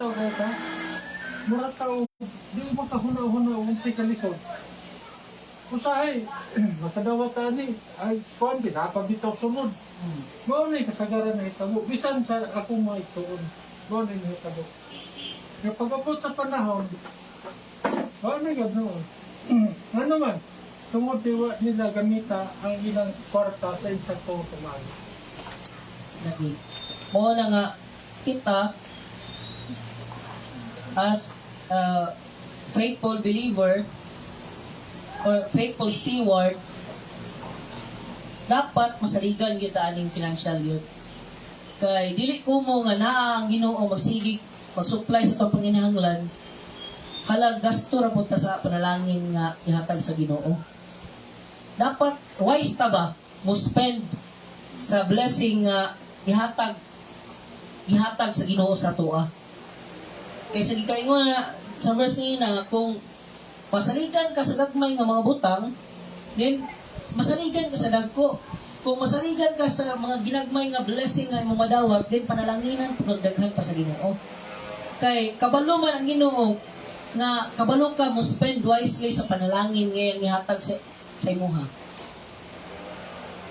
tao ka, mura tao, di mo makahuna-huna umpay ka lisod. Usahay, matadawat ani, ay, kuhan, pinapabitaw sunod. Mao na kasagaran na itabo, bisan sa akong mga ituon, mao na itabo. Nga pag-abot sa panahon, mao na ganoon. Ano man, tungod diwa nila gamita ang ilang kwarta sa isang tuong sumali. Lagi. Mo na nga kita as a faithful believer or faithful steward, dapat masaligan gyud ta aning financial youth. Kay dili ko mo nga naa ang Ginoo magsigig mag-supply sa itong panginahanglan, halag gasto ra pud ta sa panalangin nga ihatag sa Ginoo. Dapat wise ta ba mo spend sa blessing nga ihatag sa Ginoo sa tuwa. Kay sa gikaingon na sa verse nga kung masaligan ka sa gagmay nga mga butang, then masaligan ka sa dagko. Kung masaligan ka sa mga ginagmay nga blessing nga imong madawat, then panalanginan pagdaghan pa sa Ginoo. Kay kabalo man ang Ginoo nga kabalo ka mo spend wisely sa panalangin ngayon ihatag sa imuha.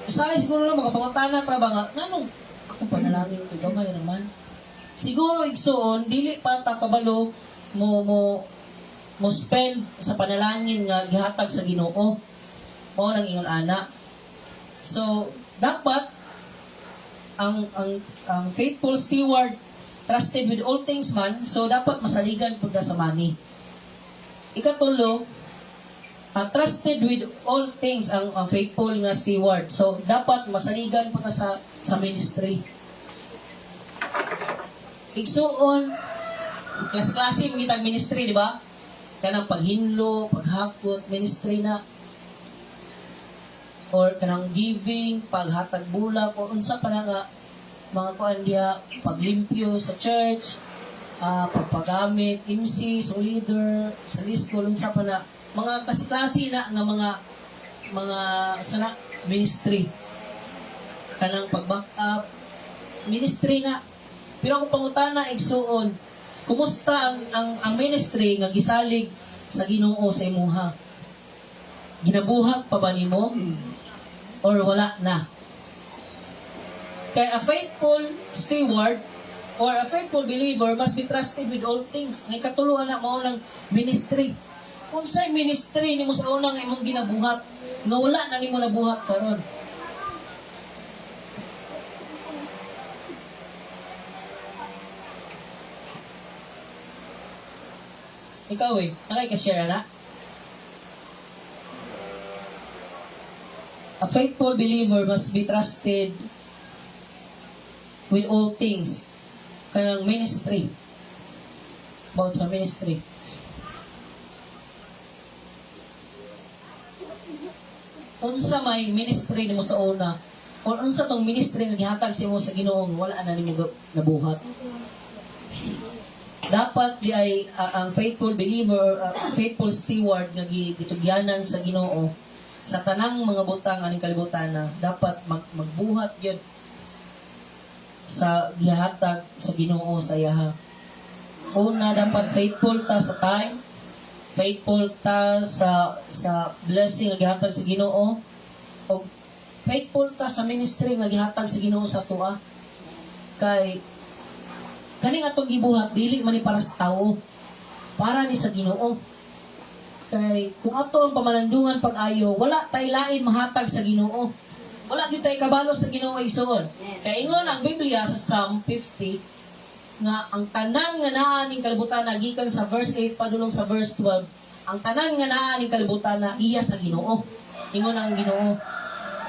Usahay siguro lang makapangutana pa ba nga nganong akong panalangin ko gamay naman. Siguro igsuon dili pa ta kabalo mo spend sa panalangin nga gihatag sa Ginoo. Mao nang ingon ana. So dapat ang faithful steward trusted with all things man, so dapat masaligan pud sa money. Ikatulo, trusted with all things ang faithful nga steward. So dapat masaligan pud sa ministry. Igsuon, klase-klase mga ministry, di ba? Kanang paghinlo, paghakot, ministry na. Or kanang giving, paghatag bulak, or unsa pa na nga, mga kuan diha, paglimpyo sa church, pagpagamit, MC, so leader, sa school, unsa pa na, mga klase na nga mga sana, ministry. Kanang pag-back up, ministry na. Pero kung pangutana igsuon, kumusta ang ministry nga gisalig sa Ginoo sa imuha? Ginabuhat pa ba nimo? Or wala na? Kaya a faithful steward or a faithful believer must be trusted with all things. Ngay katuluan na mao ng ministry. Kung sa'y ministry nimo sa unang imong ginabuhat, nga wala na nimo nabuhat karon. Ikaw nakay ka-share na? A faithful believer must be trusted with all things. Kanang ministry. About sa ministry. Unsa may ministry nimo sa una, o unsa tong ministry nga gihatag sa imo sa Ginoo wala na nimo nabuhat. Dapat di ay ang faithful believer, faithful steward nga gitugyanan sa Ginoo sa tanang mga butang aning kalibutan na dapat magbuhat gyud sa gihatag sa Ginoo sa iyaha. Una, dapat faithful ta sa time, faithful ta sa blessing nga gihatag sa Ginoo, o faithful ta sa ministry nga gihatag sa Ginoo sa tuwa. Kay kaning atong gibuhat dili man ni para sa tawo, para ni sa Ginoo. Kay kung ato ang pamalandungan pag-ayo, wala tay lain mahatag sa Ginoo. Wala gyud tay kabalo sa Ginoo igsoon. Kay ingon ang Biblia sa Psalm 50 nga ang tanan nga naa ning kalibutan gikan sa verse 8 padulong sa verse 12, ang tanan nga naa ning kalibutan iya sa Ginoo. Ingon ang Ginoo.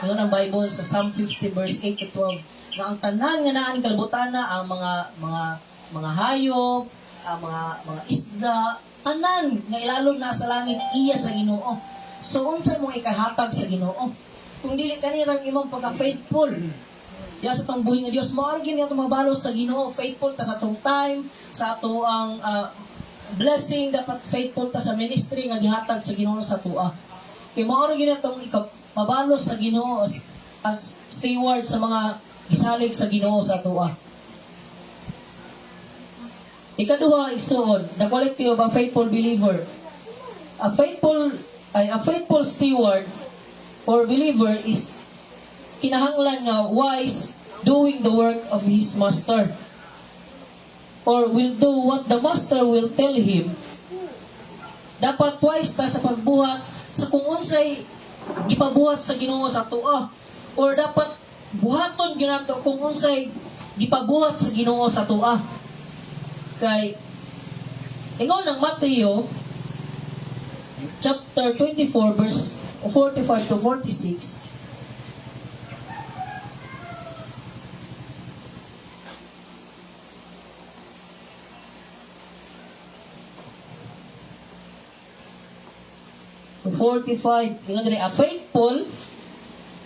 Ingon ang Bible sa Psalm 50 verse 8 to 12. Na ang tanan nga naa ning kalibutan ang mga hayop, ang mga isda, tanan nga ilalom na sa langit iya sa Ginoo. So unsa mo ikahatag sa Ginoo? Kung dili kanirang imong pagka-faithful ya sa tong buhi nga Dios, mao gyud nga mabalos sa Ginoo. Faithful ta sa tong time, sa ato ang blessing, dapat faithful ta sa ministry nga gihatag sa Ginoo sa tuwa. Kay mao gyud atong mabalos sa Ginoo as steward sa mga isalig sa Ginoo sa tuwa. Ikaduha, igsuon, the quality of a faithful believer. A faithful steward or believer is kinahanglan nga wise doing the work of his master, or will do what the master will tell him. Dapat wise ta sa pagbuhat sa kung unsay gipabuhat sa Ginoo sa tuwa, or dapat buhaton gyud nato kung unsay gipabuhat sa Ginoo sa tuwa. Kay ingon ng Mateo chapter 24 verse 45 to 46. To 45, a faithful,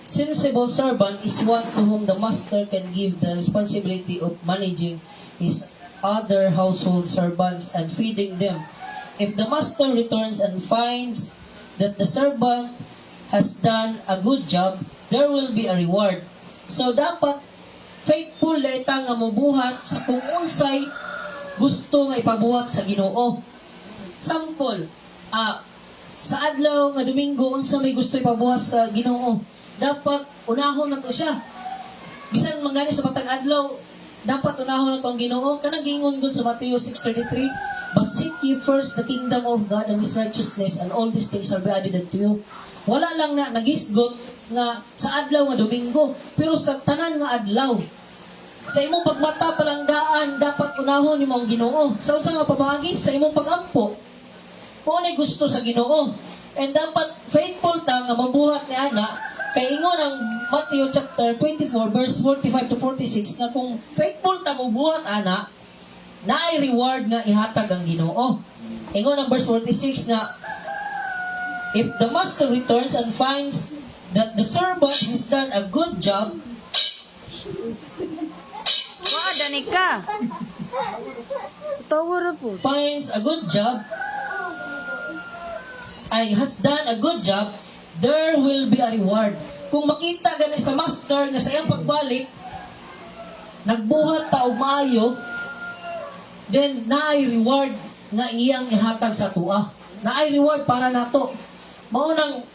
sensible servant is one to whom the master can give the responsibility of managing his other household servants and feeding them. If the master returns and finds that the servant has done a good job, there will be a reward. So dapat faithful na ita nga mobuhat sa kung unsay gusto nga ipabuhat sa Ginoo. Sample, sa adlaw nga Domingo unsa may gusto ipabuhat sa Ginoo, dapat unahon na to siya. Bisan mangani sa matag adlaw, dapat unahon na to ang Ginoo. Kanang giingon gud sa Mateo 6:33, but seek ye first the kingdom of God and His righteousness, and all these things shall be added unto you. Wala lang na nagisgot nga sa adlaw nga Domingo, pero sa tanan nga adlaw, sa imong pagmata palangdaan, dapat unahon nimo ang Ginoo. Sa unsa nga pamagi sa imong pag-ampo, kung anay gusto sa Ginoo. And dapat faithful ta nga mabuhat ni ana, kay ingon ang Matthew chapter 24 verse 45 to 46 nga kung faithful ta mabuhat ana, naay reward nga ihatag ang Ginoo. Ingon ang verse 46 nga, if the master returns and finds that the servant has done a good job, Danica. Tawara po. finds a good job, has done a good job, there will be a reward. Kung makita gani sa master nga sa iyang pagbalik, nagbuhat ta og maayo, then naay reward nga iyang ihatag sa tuwa. Naay reward para nato. Mao nang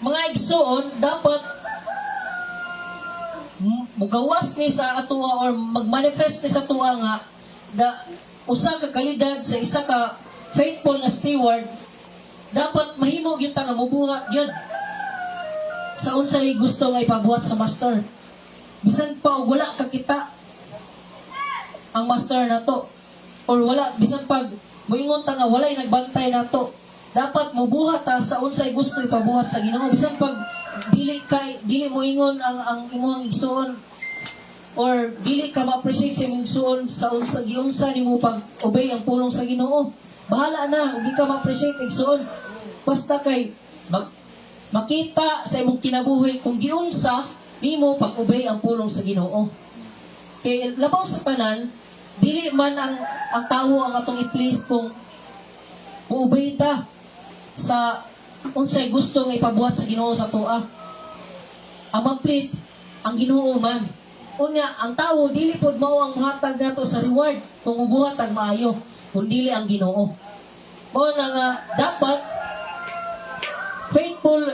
mga igsoon, dapat mugawas ni sa atuwa or magmanifest ni sa tuwa nga usa ka kalidad sa isa ka faithful nga steward. Dapat mahimo gyud ta nga mobuhat gyud sa unsay gusto nga ipabuhat sa master. Bisan pa og wala ka kita ang master nato, or wala bisan pag moingon ta nga walay nagbantay nato, dapat mobuhat ta sa unsay gusto ipabuhat sa Ginoo. Bisan pag dili mo ingon ang imong igsoon, or dili ka ma-appreciate sa imong igsoon sa giunsa nimo pag-obey ang pulong sa Ginoo, bahala na, hindi ka ma-appreciate igsoon. Basta kay makita sa imong kinabuhi kung giunsa nimo pag-obey ang pulong sa Ginoo. Kay labaw sa tanan, dili man ang tawo ang atong i-please kung muobey ta sa unsay gusto nga ipabuhat sa Ginoo sa tuwa. Ang ma-please ang Ginoo man. Unya, ang tawo dili pod mao ang muhatag nato sa reward kung mubuhat ang maayo, kun dili ang Ginoo. Mao na nga dapat faithful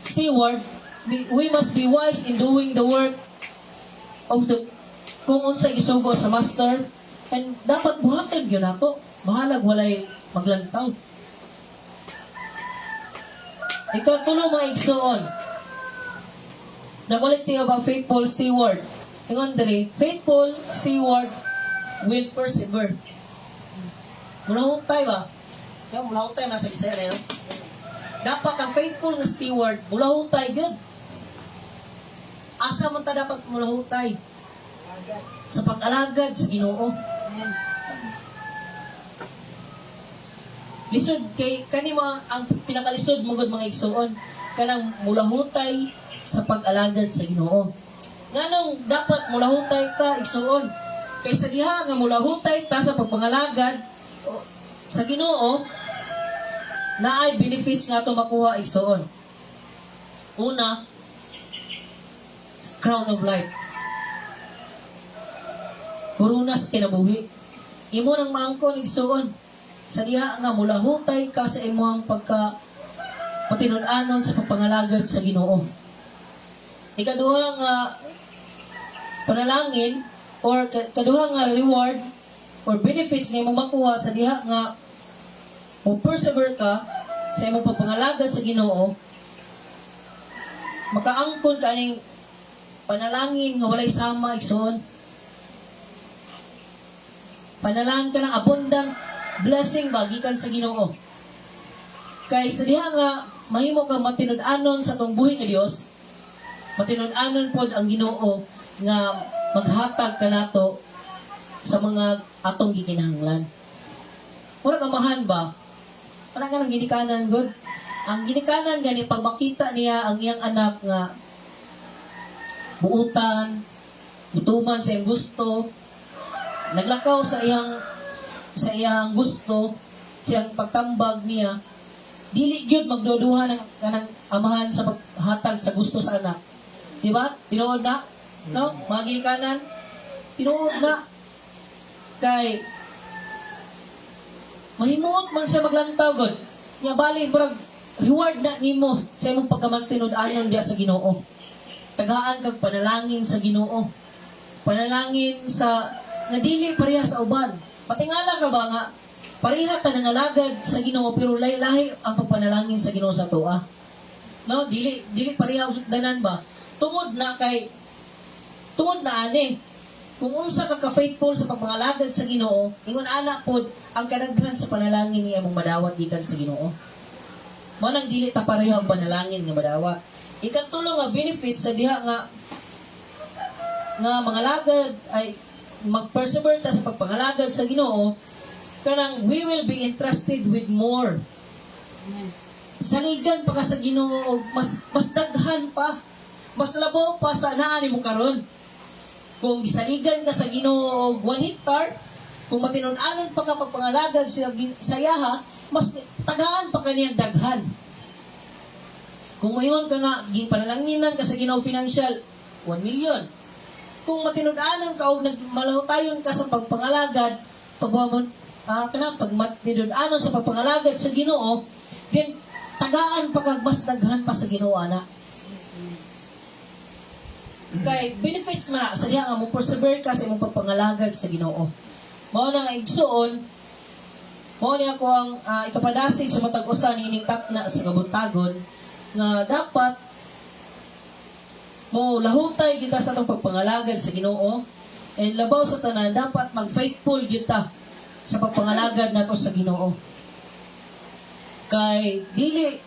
steward, we must be wise in doing the work of the kung unsay gisugo sa master, and dapat buhaton gyud nato, bahalag walay maglantaw. Ikatulo mga igsoon, the quality of a faithful steward. Ingon diri, faithful steward will persevere. Mulahutay ba? Yung mulahutay nasa isa na yun. Dapat ang faithful na steward, mulahutay yun. Asa man ta dapat mulahutay? Sa pag-alagad sa Ginoo. Lisod kay kanimo ang pinakalisod mong mga igsoon, kanang mulahutay sa pag-alagad sa Ginoo. Nganong dapat mulahutay ta igsoon? Kay sa diha nga mulahutay ta sa pagpangalagad sa Ginoo, naay benefits nga ito makuha igsoon. Una, crown of life. Kurunas kinabuhi. imo nang maangkon igsuon sa diha nga mulahutay ka sa imong pagka patinud-anon sa pagpangalagad sa Ginoo. Ikaduha nga panalangin or kaduha nga reward or benefits nga imong makuha sa diha nga o persevere ka sa imong pagpangalagad sa Ginoo, makaangkon ka ning panalangin nga walay sama igsoon. Panalangin ka ng abundant blessing bagikan sa Ginoo. Kay sa diha nga mahimo ka matinud-anon sa tong buhi nga Dios, matinud-anon pod ang Ginoo nga maghatag kanato sa mga atong gikinahanglan. Mura kamahan ba? Ano ka ng ginikanan, God? Ang ginikanan gani pag makita niya ang iyang anak nga buutan, gutuman sa iyang gusto, naglakaw sa iyang gusto, siyang pagtambag niya, dili gyud magduduha ng kanang amahan sa paghatag sa gusto sa anak. Di ba? Tinuod na? No? Mga ginikanan? Tinuod na. Kay mahimuot man siya maglantaw, God. Nga bali, murag reward na nimo sa imong pagkamantinud-anon diya sa Ginoo. Tagaan kag panalangin sa Ginoo. Panalangin sa nadili pareha sa uban. Patingala ka ba nga pareha ta nangalagad sa Ginoo pero lahi-lahi ang pagpanalangin sa Ginoo sa tuwa. No, dili pareha usok danan ba? Tungod na ani. Kung unsa ka ka-faithful sa pagpangalagad sa Ginoo, ingon ana pod ang kadaghan sa panalangin niya mong madawat gikan sa Ginoo. Manang dili ta pareho ang panalangin nga madawat. Ikatulo nga benefit sa diha nga mga lagad ay mag-persevere ta sa pagpangalagad sa Ginoo, kanang we will be entrusted with more. Saligan pa ka sa Ginoo og mas daghan pa, mas labaw pa sa naa nimo karon. Kung gisaligan ka sa Ginoo og 1 hectare, kung matinud-anon pa ka pagpangalagad sa yaha, mas tagaan pa kaniyang daghan. Kung mayon ka nga panalangin ka sa Ginoo financial, 1 million. Kung matinud-anon ka o nagmalahutayon ka sa pagpangalagad, pag matinud-anon sa pagpangalagad sa Ginoo, then tagaan pa kag mas daghan pa sa Ginoo ana. Kay benefits man sa diha nga mo persevere ka sa imong pagpangalagad sa Ginoo. Mao na nga igsuon, mao ni ako ang ikapadasig sa matag usa niining takna sa kabuntagon nga dapat mo lahutay kita sa atong pagpangalagad sa Ginoo, and labaw sa tanan dapat mag-faithful kita sa pagpangalagad nato sa Ginoo. Kay dili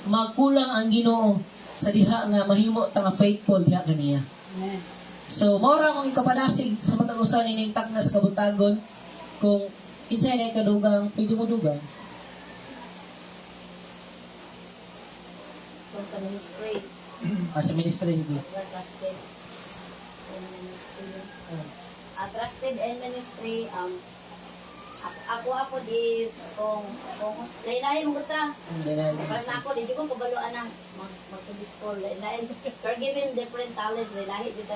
magkulang ang Ginoo sa diha nga mahimo ta nga faithful diha kaniya. So mao ra akong ikapadasig sa matag usa nining takna sa kabuntagon. Kung kinsay na kadugang pwede mo dugang. Sa ministry. Sa ministry sige. Trusted and ministry. Trusted and ministry. Ako is kung lain-lain mo ta. Para na ako, di ko kabaluan ng mag-subistol. Lain-lain. You're given different talents. Lain-lain dito.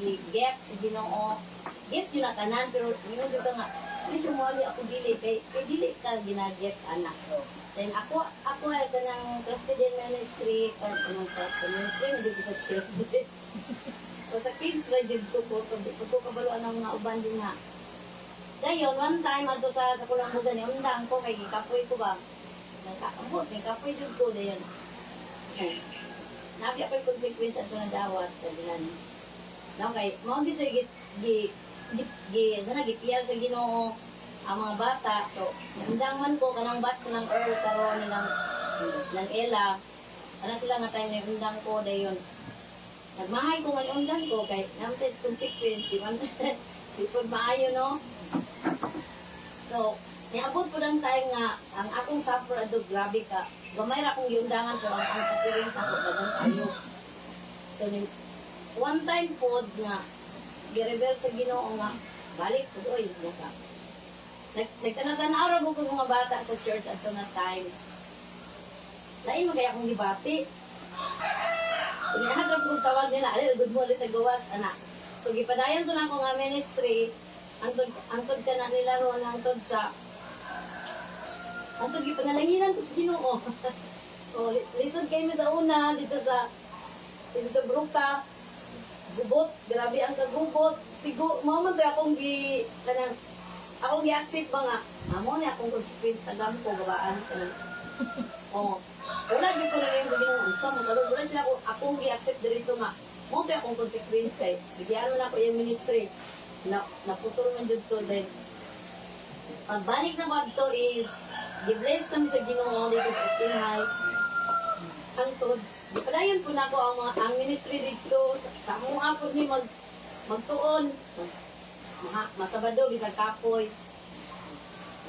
I-gift sa Ginoo. Gift yun na tanan, pero yun dito nga, may sumali ako dili. Kay dili ka ginagift anak ko. Then ako ay kanang trusted in ministry. Sa ministry, hindi ko sa church. So sa kids, rajid ko kabaluan ng mga uban din nga. Dayon, one time ato sa Kulambugan, undang ko kay kapoy ko ba? Nagkakamot, may kapoy dun ko, dayon. Nabi ako'y consequence ato na dawat, kadihan. Okay, mga dito gipiyal sa Ginoo ang mga bata. So, undang man ko, kanang batch ng Earl, karon ng Ella, ano sila nga time na undang ko, dayon. Nagmahay ko man undang ko, kay naman consequence, di man, di po maayo, no? So, niabot ko ng time nga, ang akong suffer ado, grabe ka. Gamay ra akong iundangan ko, ang suffering ako, ganun tayo. So, one time po nga, gi-rebel sa Ginoo nga, balik po doy, naka. Nagtanatan-aw ra ko mga bata sa church at na time. Lain mo kaya akong gibati. Iniharap kong tawag nila, good morning, tagawas, anak. So, gipadayon to na ako nga ministry, Antod ka na nila ron, antod gipangalanginan ko sa Ginoo. O, lisod kayo sa una, dito sa Bruka, gubot, grabe ang kagubot. Siguro, maman tayo akong gi-accept ba nga, amo ni akong consequence, tagam ko, gabaan, kanang, o, wala dito na yung Ginoo, unsa mo, kalog, wala sila akong gi-accept dito nga, mo tayo akong consequence kay, bigyan mo na ako yung ministry, naputol man dito, then, pagbalik na ko ito is, gi-bless kami sa Ginoo dito sa Austin Heights. Hangtod, gipadayon po na ako ang ministry dito sa among apod ni magtuon. Masabado bisag kapoy.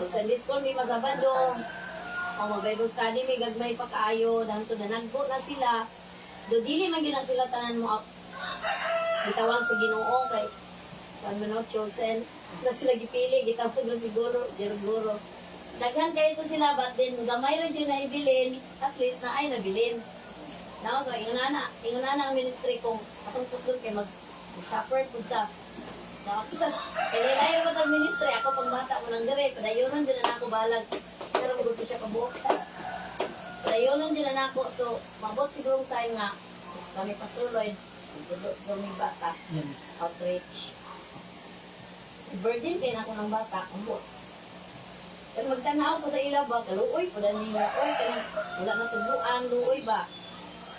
Pag sa Sunday may masabado. O mag-Bible study may gagmay pa kaayo, hangtod na nagbo na sila. Do dili man gyud na sila tanan mo gitawag sa Ginoo kay one man chosen. Na sila gipili, gitawag na siguro, guro. Daghan kayo to sila, but then gamay rin yun na ibilin, at least na ay nabilin. No, so, ingon na ang ministry kung atong putol kay mag-suffer po ta. No, kaya layo ko tag ministry, ako pag bata mo nang dire, padayonon din na ako balag. Pero kung gusto siya pabuok ta. Padayonon din na ako, so mabot sigurong time nga, kami pasuloy, siguro may bata, outreach. Burden kayo na ako ng bata, ambot. Pero magtanaw ko sa ila ba, kaluoy, pala nila, oy, wala na tugluan, luoy ba.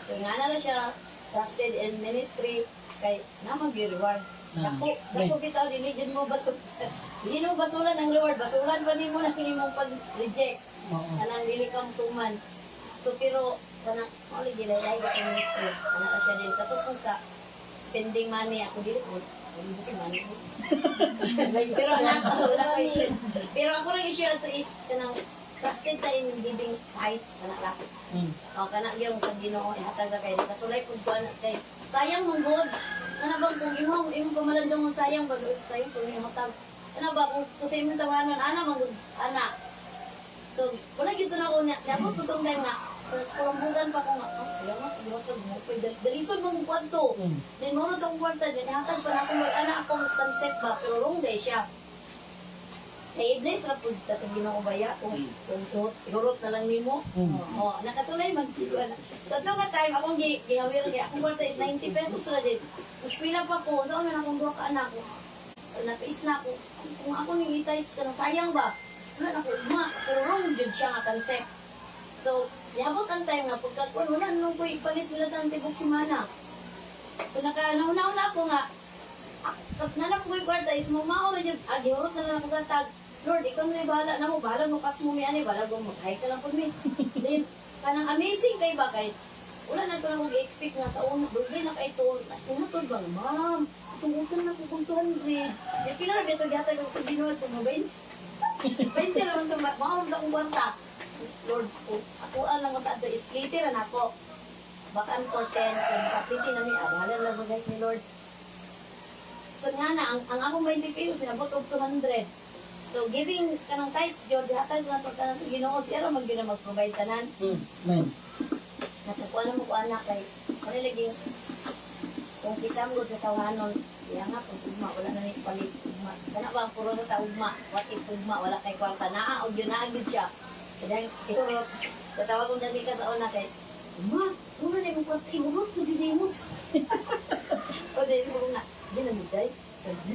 So nga na siya, trusted in ministry, kay naman reward. Dako bitaw, diligid mo basul. Dili mo basulan ang reward, basulan pa mo na kini mong pag-reject. Kanang dili kang tuman. So pero, kanang, mali gilay-lay ka sa ministry. Kanang siya din, katupong sa spending money, ako dili ko, pero wala ko yun. Pero ako rin i-share to is kanang trusted ta in giving tithes kana la. O kana gyud sa Ginoo ihatag ra kay kasulay pud ko kay sayang mong god. Kana ba kung imong pamalandong sayang ba sayang kung ihatag. Kana ba kung sa imong tawanon ana. So wala gyud na ko niya pud tong time na sa kurambugan pa ko nga, salamat, iwatag mo, dalisod mo mong kwanto. Then, mo na itong kwarta, then, hatag pa na akong mag-ana akong concept ba, pero wrong day siya. Kaya i-bless na po sa Ginoo baya, kung igurot na lang nimo. O, nakatulay, mag-tiguan. So, ito nga time, akong gihawir, akong kwarta is 90 pesos na din. Mas pila pa po, doon na akong duha ka anak ko. Napais na ako, kung ako nang itites ka, sayang ba? Wala na ako, pero wrong din siya nga concept. So, yabot ang time nga, pagkakon, wala nung ko ipalit nila ng tibok simana. So, nauna-una ako nga, nanak ko yung kwarta is mumao rin yung, gihurot na lang ako sa tag, Lord, ikaw na bahala na mo, bahala mo kas mo may bahala mo, mag-hike ka lang po mi. Then, kanang amazing kay ba, kay, wala na ito na mag-expect nga sa una, burgay na kayo ito, tumutod ba, ma'am, tumutan na ko kung 200. Yung pilar, ito gatag ako sa Ginoo, tumabay. 20 naman ito, ma'am, na kong kwarta. Lord, ako lang mo tato is splitter na ako. Bakan for 10, so nakapiti na mi, bahala lang bagay ni Lord. So nga na, ang akong 20 pesos, sinabot of 200. So giving kanang tithes, Lord, hatag na ito kanang Ginoo, siya rin mag-provide tanan. Amen. Natukuha na mo ko anak kay, marilaging, kung kita mo sa tawanon, siya nga, kung ugma, wala na ni palit ugma. Kana ba ang puro sa ugma, what if ugma, wala kay kwarta, o yun na agad siya. Kaya siguro, tatawag kong dali ka sa una kay, Ma, una na yung kwarta, imurot ko din mo. O dahil mo nga, di na miday.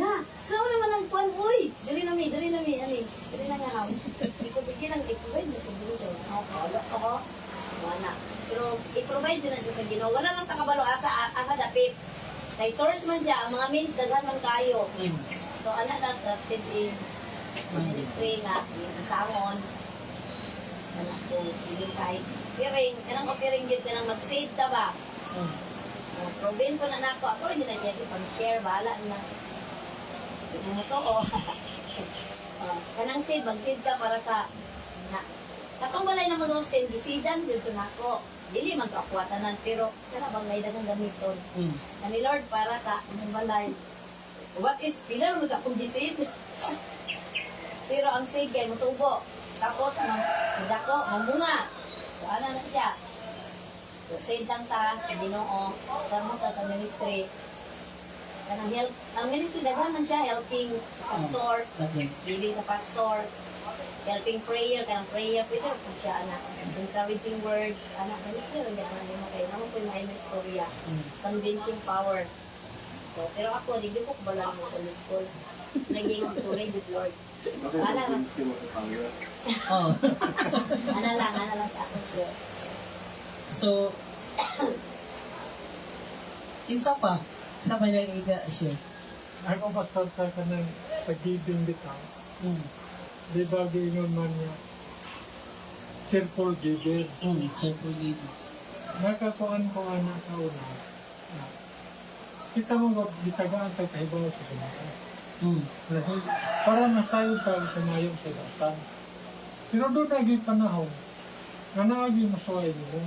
Na, saan naman ang kwan, uy! Dali na nga ham. Ikaw sige lang, i-provide na sa Ginoo. Wala ako. Wala. Pero i-provide din na siya sa Ginoo. Wala lang takabalo, asa dapit. Kay source man siya, ang mga means, daghan man kayo. So, anak lang, trusted in ministry na, isamon. Anak ko, hindi kahit piring. Kanang piring yun, kanang mag-save ta ba? Provin ko na nako. Ako rin yun na siya, pag-share, bahala na. Ano to, kanang save, mag-save ka para sa, katong balay naman doon, save, gisidan, dito na ako. Dili magkakwatanan, pero kana bang may dagang gamiton. Ani Lord, para sa among balay. What is, pila mo akong gisid? Pero ang save kay mutubo. Tapos, magdako, mamunga. So, ano na siya? So, save lang ta, sa Ginoo, sa mo ta sa ministry. kanang help, ang ministry daghan man siya helping sa pastor, Lagi. leading sa pastor, helping prayer, kanang prayer, pwede po siya, anak. Encouraging words, anak, ministry, rin naman mo kayo, naman po yung mga istorya, convincing power. So, pero ako, di ko bala mo sa school. Naging tuloy with Lord. Ana lang. Oh. Ana lang sa ako sure. So, isa pa lang i-share. Ako pastor sa kanang sa giving bitaw. Di ba gingon man niya, cheerful giver. Cheerful giving. Nakakuan ko anak sa una. Kita mo ba, bitagaan tayo kahibaw sa Ginoo. Dahil para masayo tayo sa mayong sa datan. Pero doon naging panahon, na naagi masuway mo.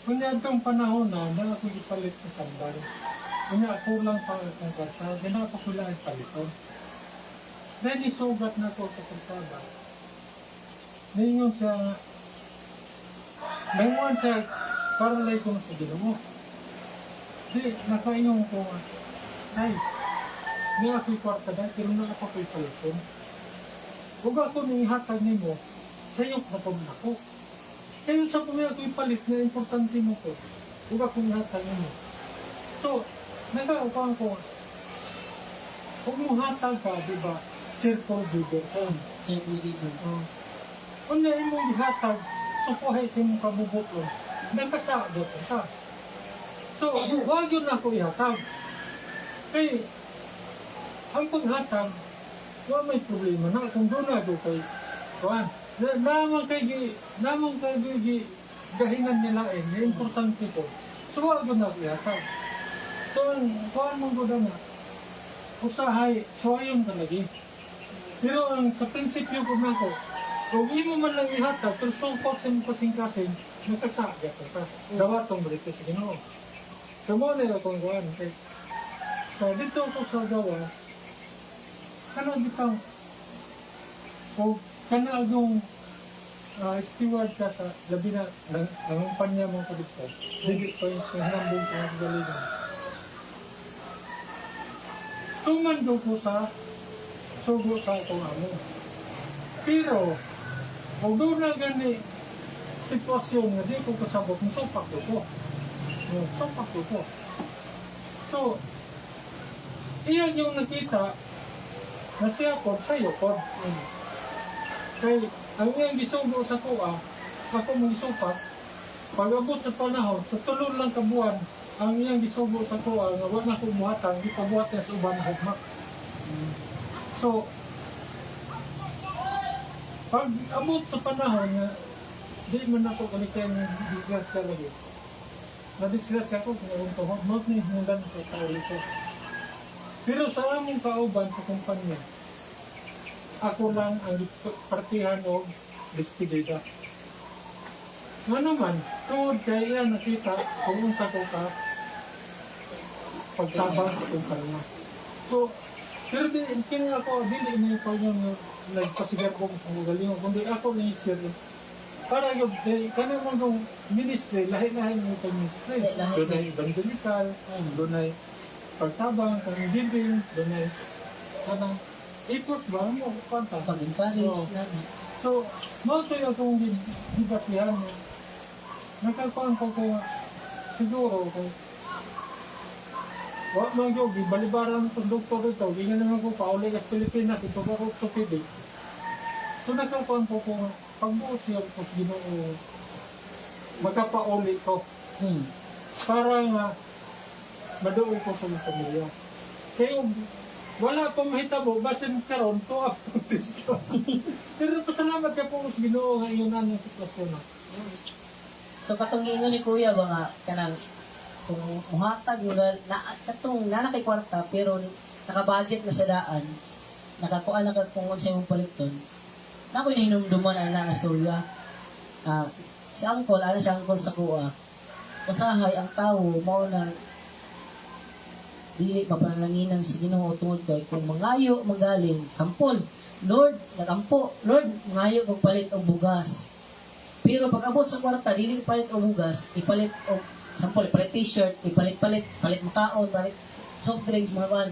Kunya itong panahon na ako ipalit sa sandal. Kunya ako lang pa ang kasa, ginapa ko lang paliton. Dahil isugat na ko sa kalsada. Ningon siya, nanguan siya, para lay ko na sa Ginoo. Di, nakaingon ko nga, ay, di ako'y kwarta dahil, pero na ako'y paliton. Huwag ako nihatag ni mo, sayok na pag ako. Kaya sa pumaya ako'y palit na importante mo ko, huwag ako nihatag ni mo. So, nagkakakuan ko, huwag mo hatag ka, di ba, cheerful giver ka. Cheerful giving. Kung na imong ihatag, supuhay sa imong kabubuton, nagkasabot ka. So, huwag yun ako ihatag. Kaya, ang paghatag, wala may problema na kung doon na doon kay Juan. Namang kay gahingan nila na importante ko. So, huwag yun ako ihatag. So, kuhan mong doon na, usahay, so ayun talaga. Pero ang sa prinsipyo ko na ko, kung hindi mo man lang ihatag, pero support sa mga kasing-kasing, nakasaga ka. Dawatong balik ka sa Ginoo. So, mo na akong kuhan. So, dito ako sa gawa, kana bitang o kana yung steward ka sa labi na nangumpanya mo ko dito. Dili ko yung sinambong ka sa galingan. Tumando ko sa sugo sa akong amo. Pero, kung doon na gani sitwasyon na di ko kasabot, musupak ko. Musupak ko. So, iyan yung nakita na siya po, sa'yo po. Kaya, ang iyang gisugo sa kuha, ako mong isupak, pag abot sa panahon, sa tulong lang kabuan, ang iyang gisugo sa kuha, nga wala ko buhatan, di pa buhatan sa uban na hugmak. So, pag abot sa panahon nga, di man ako kanikin ng disgrasya lagi. Na-disgrasya ko kung anong tuhod, not ni hundan sa tao ko. Pero sa aming kauban sa kumpanya, ako lang ang partihan o despedida. Nga naman, tuod kaya yan nakita kung unsa ko ka pagtabang sa kumpanya. So, pero kini ako, dili na ito yung nagpasigar ko kung galing ko, kundi ako na isir. Para yung, kanang mo yung ministry, lahi-lahi mo ito ministry. Doon ay evangelical, doon ay pagtabang, kanang giving, doon ay kanang effort ba mo, kanta. Pag-encourage na. So, mo ito yung akong dibatihan mo. Nagkakuan ko kaya, siguro ko, wak man yung balibaran ng doktor ito, hindi nga naman ko pauli sa Pilipinas, ito ko ko pidig. So, nagkakuan ko kung pagbuos yun ko Ginoo, magkapauli ko. Para nga, madoon ko sa mga pamilya. Kaya, wala pang mahitabo, basin karon to ako dito. Pero pasalamat ka po sa Ginoo nga yun ang sitwasyon na. So katong giingon ni Kuya ba nga kanang kung muhatag yung katong nanakay kwarta pero naka-budget na sa daan, nakakuha na kung sa imong paliton. Nakoy nahinumduman ana nga storya. Si Uncle, si Uncle sa kuha. Usahay ang tawo mao nang dili mapanlanginan si Ginoo tungod kay kung mangayo magaling sampol Lord nagampo Lord mangayo kog palit og bugas pero pag abot sa kwarta dili palit og bugas ipalit og sampol ipalit t-shirt palit makaon palit soft drinks, mga kan.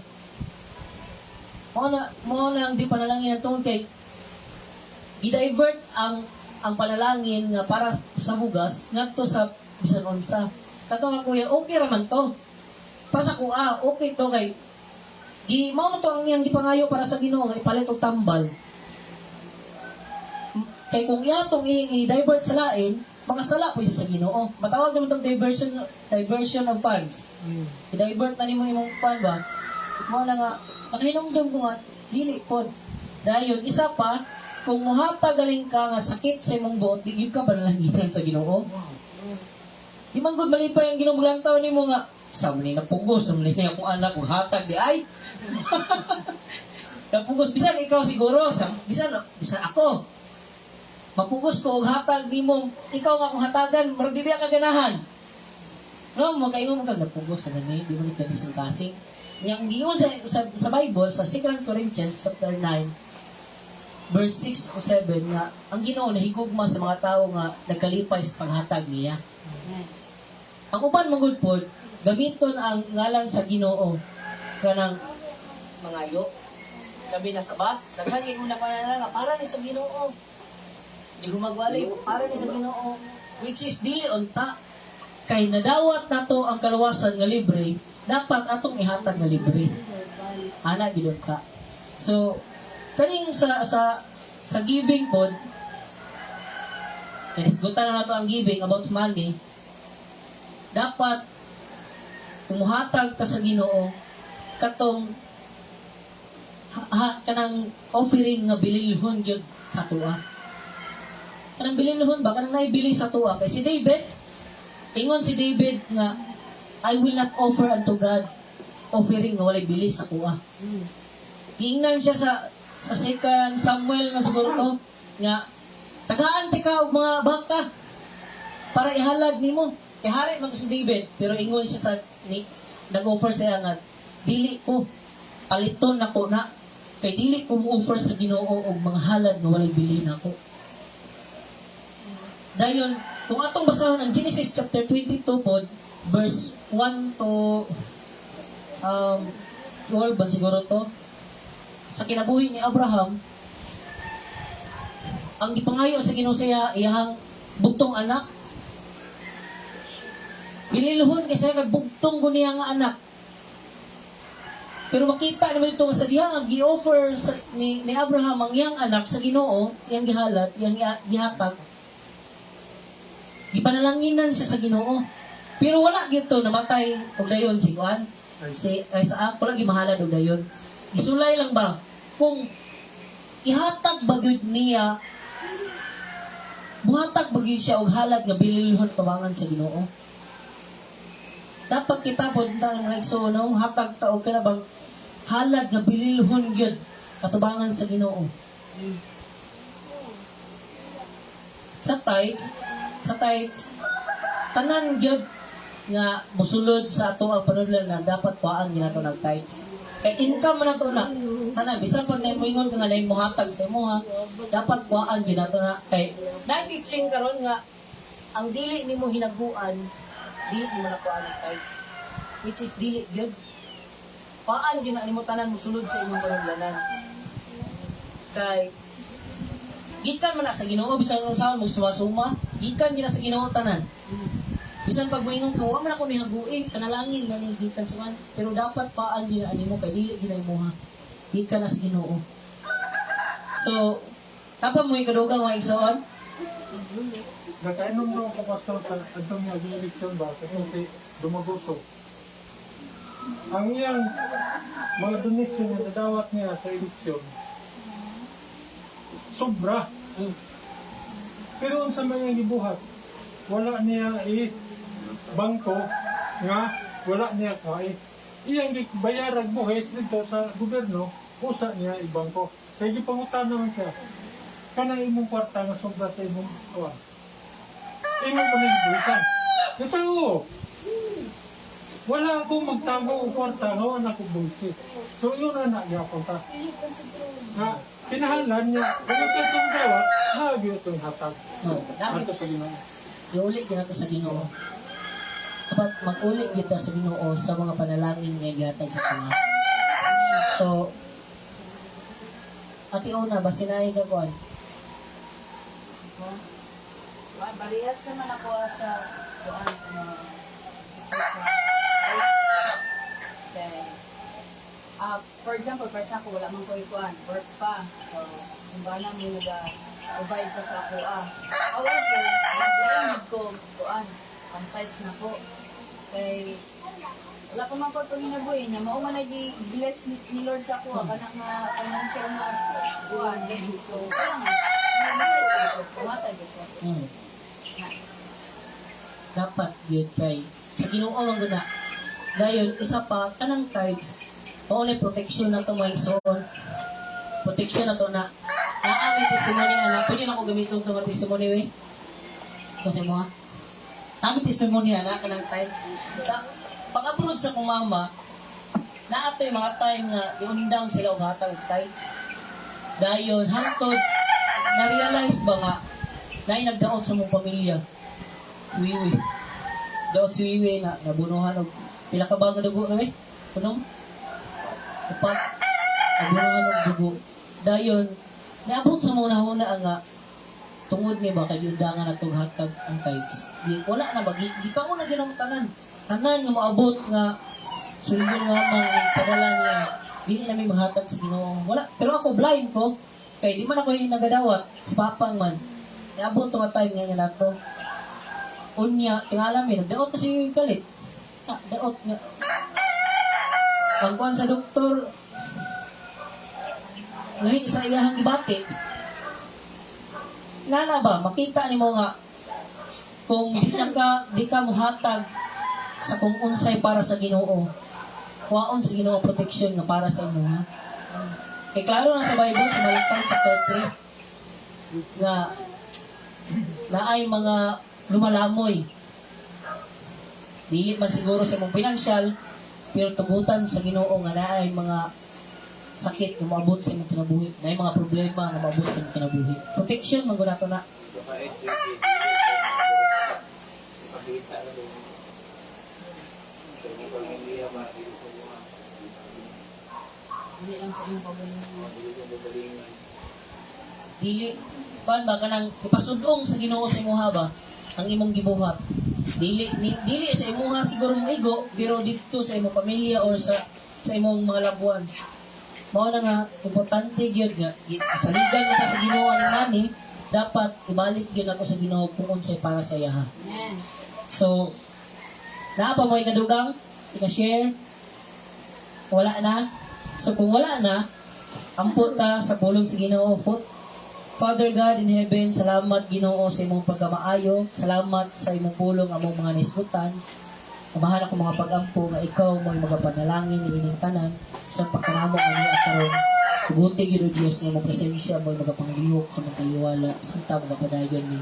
Mo na ang di panalangin naton kay i-divert ang panalangin nga para sa bugas ngadto sa bisan unsa. Kato nga kuya, okay raman to. Para sa kuha, okay to kay mao to ang iyang gipangayo para sa Ginoo nga ipalit og tambal. Kay kung iyatong i-divert sa lain, makasala po siya sa Ginoo. Matawag naman itong diversion of funds. I-divert na nimo imong fund ba? Mo na nga, nakahinumdum ko nga, dili po. Dahil isa pa, kung muhatag galing ka nga sakit sa imong buot, di ka panalanginan sa Ginoo. Di man gud malipay ang Ginoo lang taon nimo nga, sa man ni napugos, sa man ni akong anak, kung hatag di ay. Napugos, bisan ikaw siguro, bisan ako. Mapugos ko og hatag nimo, ikaw nga kung hatagan, murag dili ka ganahan. No, mo kaingon ka napugos sa gani, di mo ni kanisang kasing. Yang giingon sa Bible sa 2 Corinthians chapter 9 verse 6 to 7 nga ang Ginoo nahigugma sa mga tawo nga nagkalipay sa paghatag niya. Ang uban mangud pod gamiton ang ngalan sa Ginoo kanang mangayo. Sabi na sa bus, daghan gyud una pa nga para ni sa Ginoo. Di humagwalay para ni sa Ginoo, which is dili unta kay nadawat nato ang kaluwasan nga libre, dapat atong ihatag nga libre. Ana gid unta. So kaning sa giving pod, inisgutan na nato ang giving about money. Dapat kumuhatag ta sa Ginoo katong kanang offering nga bililhon gyud sa tuwa. Kanang bililhon ba? Kanang naibili sa tuwa. Kay si David, ingon si David nga, I will not offer unto God offering nga walay bili sa tuwa. Giingnan siya sa 2 Samuel na siguro to, nga, tagaan ka og mga bangka para ihalad nimo. Kay hari man to si David, pero ingon siya nag-offer siya nga, dili ko, paliton nako na, kay dili ko mo-offer sa Ginoo og mga halad nga walay bili nako. Dayon, kung atong basahon ang Genesis chapter 22 po, verse 1 to 12 ba siguro to, sa kinabuhi ni Abraham, ang gipangayo sa Ginoo siya, iyang bugtong anak, bililuhon kasi nagbugtong ko niya nga anak. Pero makita naman ito sa diha, ang gi-offer ni Abraham ang iyang anak sa Ginoo, iyang gihalat, iyang gihatag, ipanalanginan siya sa Ginoo. Pero wala gito namatay og dayon si Juan. Sa ako lagi mahalad og dayon. Isulay lang ba kung ihatag bagud niya, buhatag bagud siya og halad nga bililhon tubangan sa Ginoo. Dapat kita pod ta mga igsoon, hatag ta og kanabang halad nga bililhon gyud katubangan sa Ginoo. Sa tithes, tanan gyud nga mosulod sa ato ang panudlan na dapat kuhaan ginato ng tithes. Kay income man nato na, tanan bisan pag naingon ka nga lain mohatag sa imo ha, dapat kuhaan ginato na kay nag-teaching karon nga ang dili nimo hinaguan, dili nimo na kuhaan ng tithes. Which is dili gyud. Kuhaan gyud na nimo tanan mosulod sa imong panudlanan. Kay gikan man na sa Ginoo bisan unsaon mo suma-suma, gikan gina sa Ginoo tanan. Bisan pag moingon ka, wa man ako ni haguin, kanalangin man ni gikan sa man, pero dapat paan gina animo kay dili gina mo ha. Gikan na sa Ginoo. So, tapos mo ikadugang mga igsoon. Nakainom mo ako pastor sa adtong nga eleksyon ba katong si Dumagoso. Ang iyang mga donasyon na nadawat niya sa eleksyon, sobra. Pero sa mga gibuhat, wala niya bangko nga wala niya kay iyang bayarag buhis dito sa gobyerno, usa niya ibangko. Kaya gipangutan naman siya. Kanang imong kwarta nga sobra sa imong kuwan. Imong panibuhisan. Kasi wala akong magtago o kwarta nga wala akong buhisit. So yun na nagyapon ta. Nga, kinahalan niya, kung ito itong gawa, hagi itong hatag. No, Ato dapat pa ginawa. iuli ginato sa Ginoo. dapat mag-ulit dito sa Ginoo sa mga panalangin nga gihatag sa kanya. So, ati una, basinahin ka kuan. Barihas naman ako sa kuan for example, first ako, wala man ko ikuan, work pa. So, kung ba na mo nag-provide pa sa ako, However, nag-lainid ko, kuan, pang-fights na po. Kay, wala pa man po itong inabuhin, na mao man nag-bless ni Lord sa ako, kanang nga financial na kuan, blessing. So, kaya nga, nag-bless ko, pumatay ko. Dapat yun kay sa Ginoo lang guna. Dayon isa pa kanang tithes mao na protection na to mga igsoon. Protection na to na naami testimony ana. Pwede na ako gamiton to nga testimony we. Kasi mo ha. Naami testimony ana kanang tithes. Sa pag-upload sa kong mama, na yung mga time nga iundang sila og hatag tithes. Dayon hangtod na-realize ba nga na nagdaot sa mong pamilya. Wiwi. Daot si Wiwi na nabunuhan og pila ka ba nga dugo na eh? Punong? Upat. Nabunuhan og dugo. Dayon, naabot sa mga nahuna nga tungod ni ba kay undangan atong hatag ang tithes. Wala na ba gikaon na ginong tanan. Tanan nga maabot nga sulod nga mang padala niya. Dili na may maghatag sa Ginoo. Wala. Pero ako blind ko kay di man ako yung nagadawat si papang man. Naabot to nga time nga nato. Unya, tingala mi, nagdaot kasi yung galit. Daot nga. Pangkuhan sa doktor, ngayon sa iyahang ibati, nana ba, makita ni mo nga, kung di ka muhatag sa kung unsay para sa Ginoo, kuwaon sa Ginoo protection nga para sa imo, ha? Kay klaro na sa Bible, sa Malaktang chapter 3, nga, na ay mga lumalamoy. Dili man siguro sa mong pinansyal, pero tugutan sa Ginoo nga naay mga sakit nga maabot sa imong kinabuhi, naay mga problema nga maabot sa imong kinabuhi. Protection man gud nato na. Hindi lang sa inyong pagalingan. Dili pan ba kanang ipasudong sa Ginoo sa imuha ba ang imong gibuhat. Dili sa imuha siguro mo igo, pero dito sa imong pamilya or sa imong mga loved ones. Mao na nga importante gyud nga saligan mo ta sa Ginoo ang money, dapat ibalik gyud nato sa Ginoo kung unsay para sa iya. Amen. So naa pa mo ikadugang ika-share? Wala na. So kung wala na, ampot ta sa pulong sa Ginoo. Father God in heaven, salamat Ginoo sa imong pagkamaayo, salamat sa imong pulong among mga nisgutan. Kamahan ako mga pag-ampo nga ikaw mo magapanalangin ni ining tanan sa pagkanamo ani karon. Kubuti gyud Dios nga imong presensya mo magapanglihok sa mga kaliwala sinta magapadayon ni.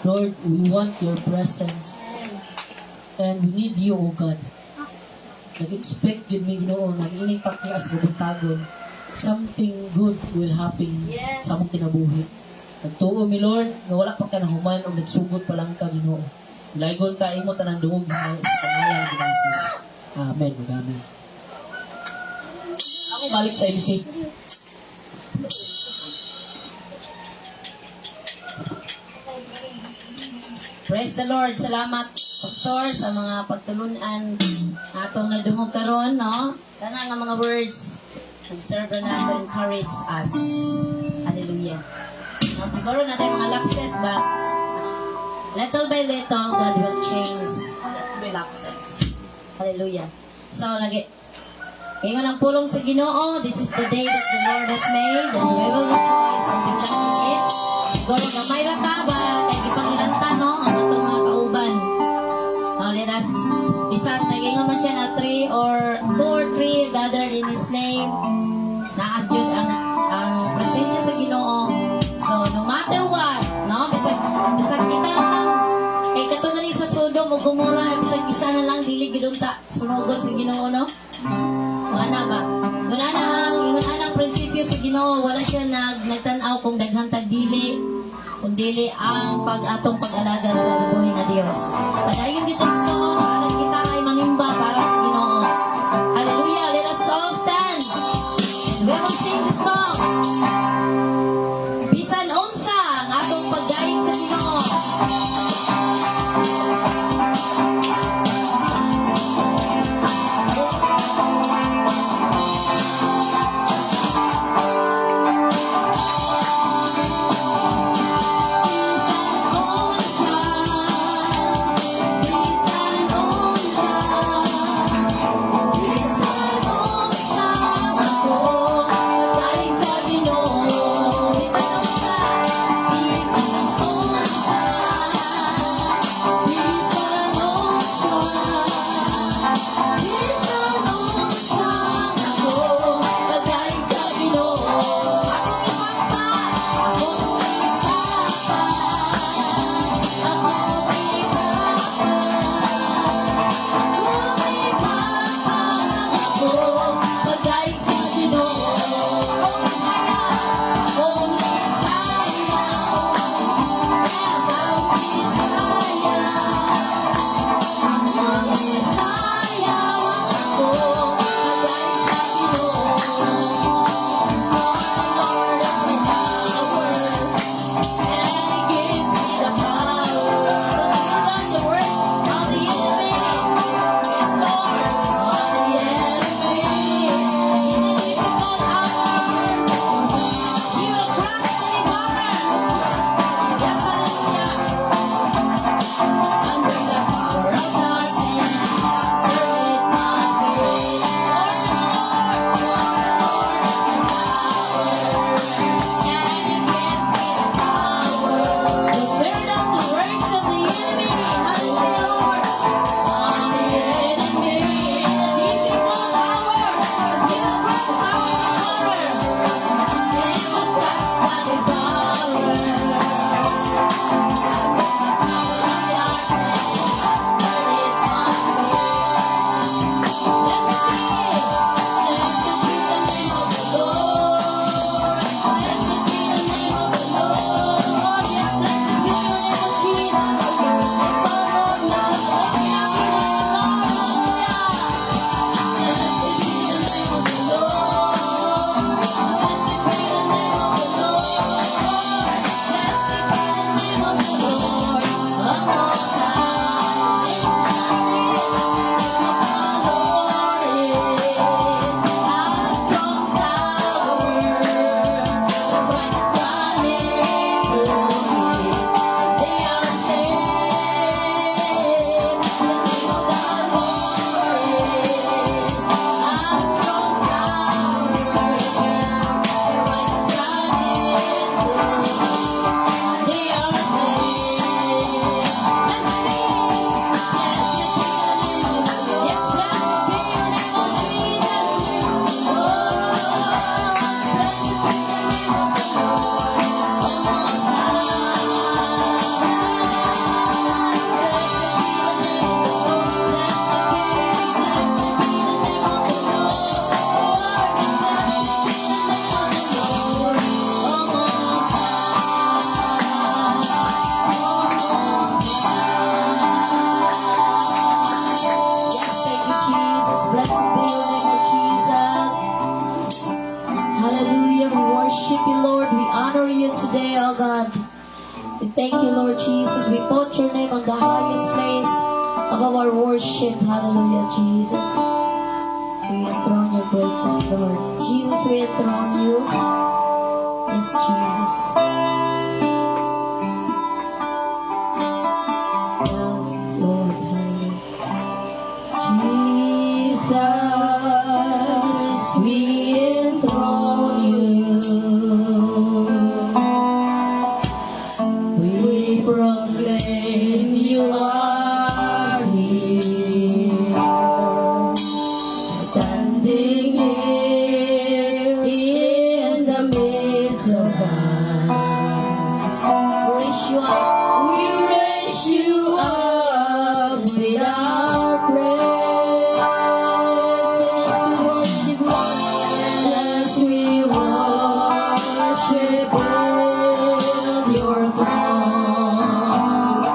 Lord, we want your presence and we need you, O God. Nag-expect yun may Ginoo na ining paklas rubuntagon something good will happen sa among kinabuhi. Nagtuo mi Lord, nga wala pa ka nahuman o nagsugod pa lang ka Ginoo. Laygon ka imo tanang dungog sa pangalan ni Jesus. Amen. Amen. Ako balik sa MC. Praise the Lord. Salamat, Pastor, sa mga pagtulunan atong nadungog karon, no? Kana nga mga words nag-serve na to encourage us. Hallelujah. Now, siguro na tayo mga lapses, but little by little, God will change the lapses. Hallelujah. So, ingon ang pulong sa Ginoo, this is the day that the Lord has made, and we will rejoice and be glad in it. Siguro nga may rataba, tayo ipangilanta, no? Ang matong mga kauban. Now, let us isat, nag-ingon man siya na 2 or 3 gathered in His name. Naas yun ang presensya sa Ginoo. So, no matter what, no? Bisag kita na lang, kay katong sa Sodom o Gomorrah, bisag isa na lang, dili gidunta, sunugon sa Ginoo, no? Wala ba? Ingon ang prinsipyo sa Ginoo, wala siya nagtanaw kung daghang tagdili, kundi ang atong pag-alagan sa lubuhin na Dios. Padayon dito sa God. We thank you, Lord Jesus. We put your name on the highest place of our worship. Hallelujah, Jesus. We enthrone your greatness, Lord. Jesus, we enthrone you. Yes, Jesus. Yes, Lord. Hallelujah. Jesus, we enthrone you. We proclaim you are here, standing here in the midst of us. Raise you up. We raise you up with our praise as we worship in your throne.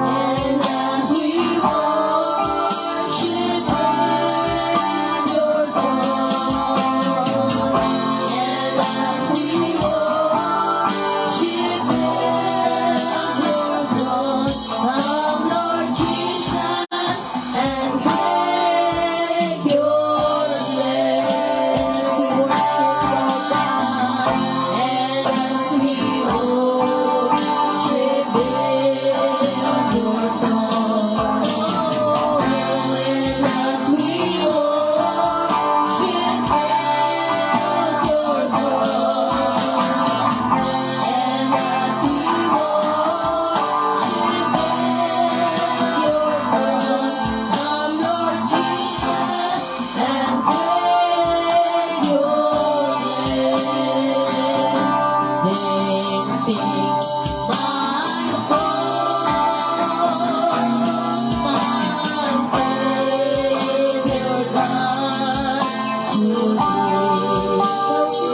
And as we worship in your throne, and as we worship in your throne, come, Lord Jesus, and take your place. And as we worship our God, and as we worship in your throne, and as we worship in your throne, and as we worship in your throne, come, Lord Jesus, and take your place. Then sings my soul, my Savior God, to thee. So we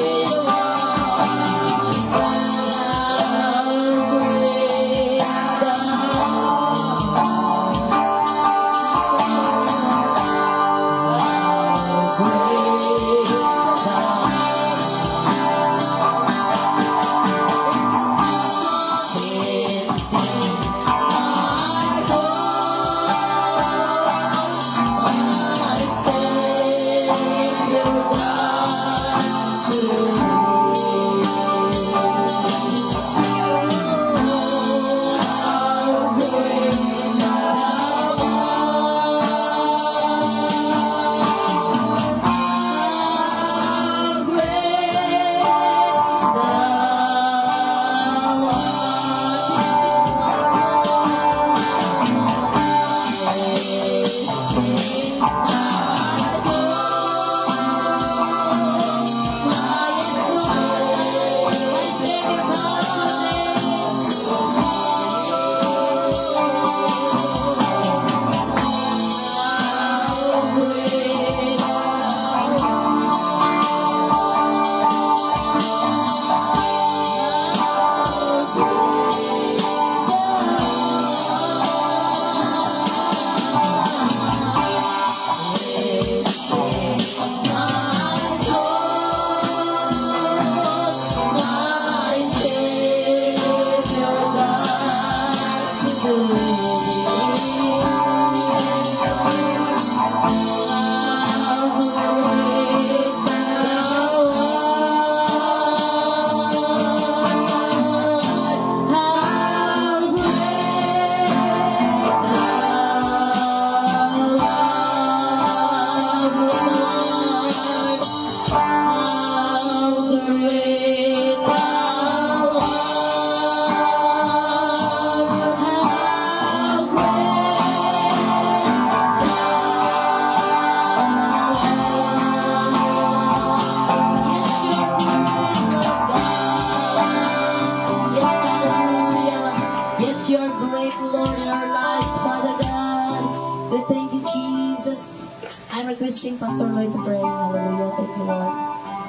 requesting Pastor Lloyd to pray. Hallelujah. Thank you, Lord.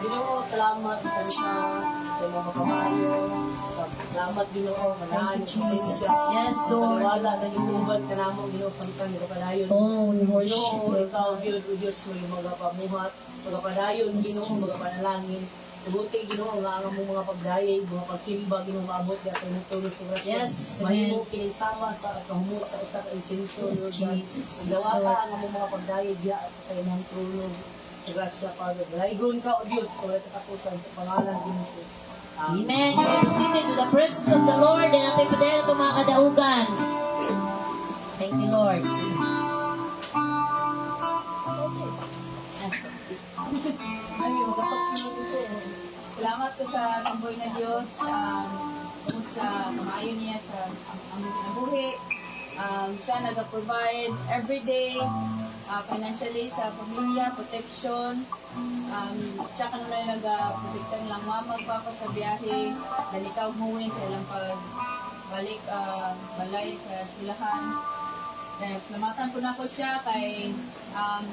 Ginoo, salamat sa mga kamayo. Salamat Ginoo, manahan Thank you, Jesus. Yes, Lord. Wala na ginuban ka namo Ginoo samtang Ginoo padayon. Oh, we worship Ginoo, you. ikaw Ginoo Diyos mo yung mga pamuhat, mga padayon Ginoo, mga panalangin. Tubuti Ginoo nga ang among mga pagdayeg, mga pagsimba Ginoo maabot ya kay mutulo sa grasya. Yes, Mahimo amen. kinisama sa kahumot sa usa ka insenso Yes, Lord God. Jesus. Yes, Dawata Lord. ang among mga pagdayeg ya sa imong trono sa grasya Father. Daygon ka o Dios sa wala katapusan sa pangalan ni Jesus. Amen. Amen. You may be seated with the presence of the Lord and ating padala ito mga kadaugan. Thank you, Lord. Ay, magapak mo dito. Salamat ko sa tamboy na Diyos. Tungkol sa kamaayo niya sa aming kinabuhi. Siya nag-provide everyday, financially sa pamilya, protection. Siya kanunay nag-protektan lang mamag papa sa biyahe. Dan ikaw muwin sa ilang pagbalik balay sa silahan. Kaya salamatan po na ko siya kay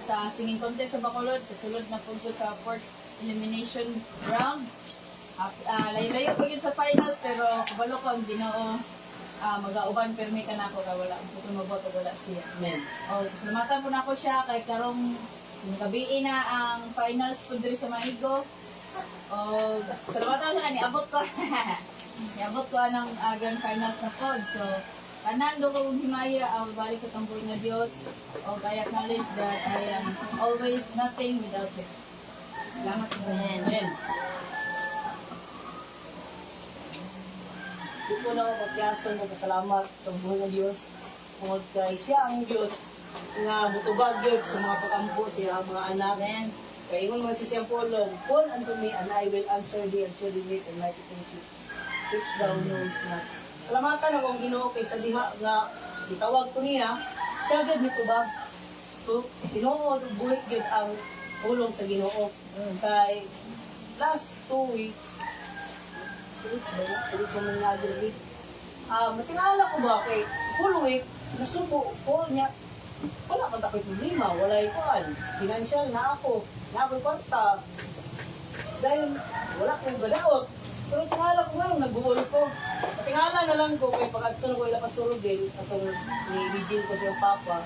sa singing contest sa Bacolod, kasulod na po ko sa fourth elimination round. Layo-layo po yun sa finals pero kabalo ko ang Ginoo mag-auban permi ka na ako kay wala po ko maboto wala siya. Amen. O salamatan po na ko siya kay karong gabi na ang finals po diri sa Maigo. O salamatan siya kay niabot ko. Niabot ko ng grand finals na pod. So tanan do ko himaya ang balik sa tamboy nga Dios o I acknowledge that I am always nothing without Him. Salamat po. Amen. Di po na ako magkiyason ng pasalamat sa buhay ng Diyos. Tungkol kay siya ang Diyos nga mutubag yun sa mga pag-ampo siya, mga anak. Amen. Kaya ingon man si siyang Paulong, call unto me and I will answer thee and show thee great and mighty things which thou knowest not. Salamatan akong Ginoo kay sa diha nga itawag ko niya, siya gud mitubag. So, tinuod buhi gud ang pulong sa Ginoo. Kay last 2 weeks, 2 weeks ba yun? 2 weeks na nangyari. Matingala ko ba kay full week, nasubo ko niya, wala pa tako'y problema, wala ikuan. Financial na ako kwarta. Dahil wala akong gadaot. Pero tingala ko nga, nag-uol ko. Tingala na lang ko, kay pag ito na ko ilapas tulog din, atong ni-vigil ko siyang papa.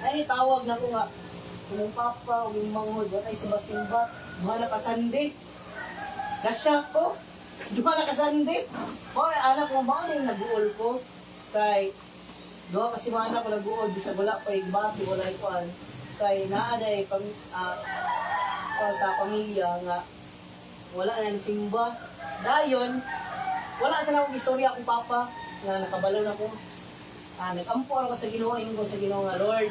Ay, tawag na ko nga, kung papa, o yung manghod, watay si Basimbat, mga nakasandi. Nasyak ko, mga nakasandi. O, anak ko, mga yung nag-uol ko. Kay, doon kasi mga anak ko nag-uol, bisa wala pa yung bati, wala ikuan. Kay, naaday, sa pamilya nga, wala na simba. Dayon, wala sa akong istorya akong papa nga nakabalaw na ko. Nag-ampo ako sa Ginoo, ingon ko sa Ginoo nga Lord.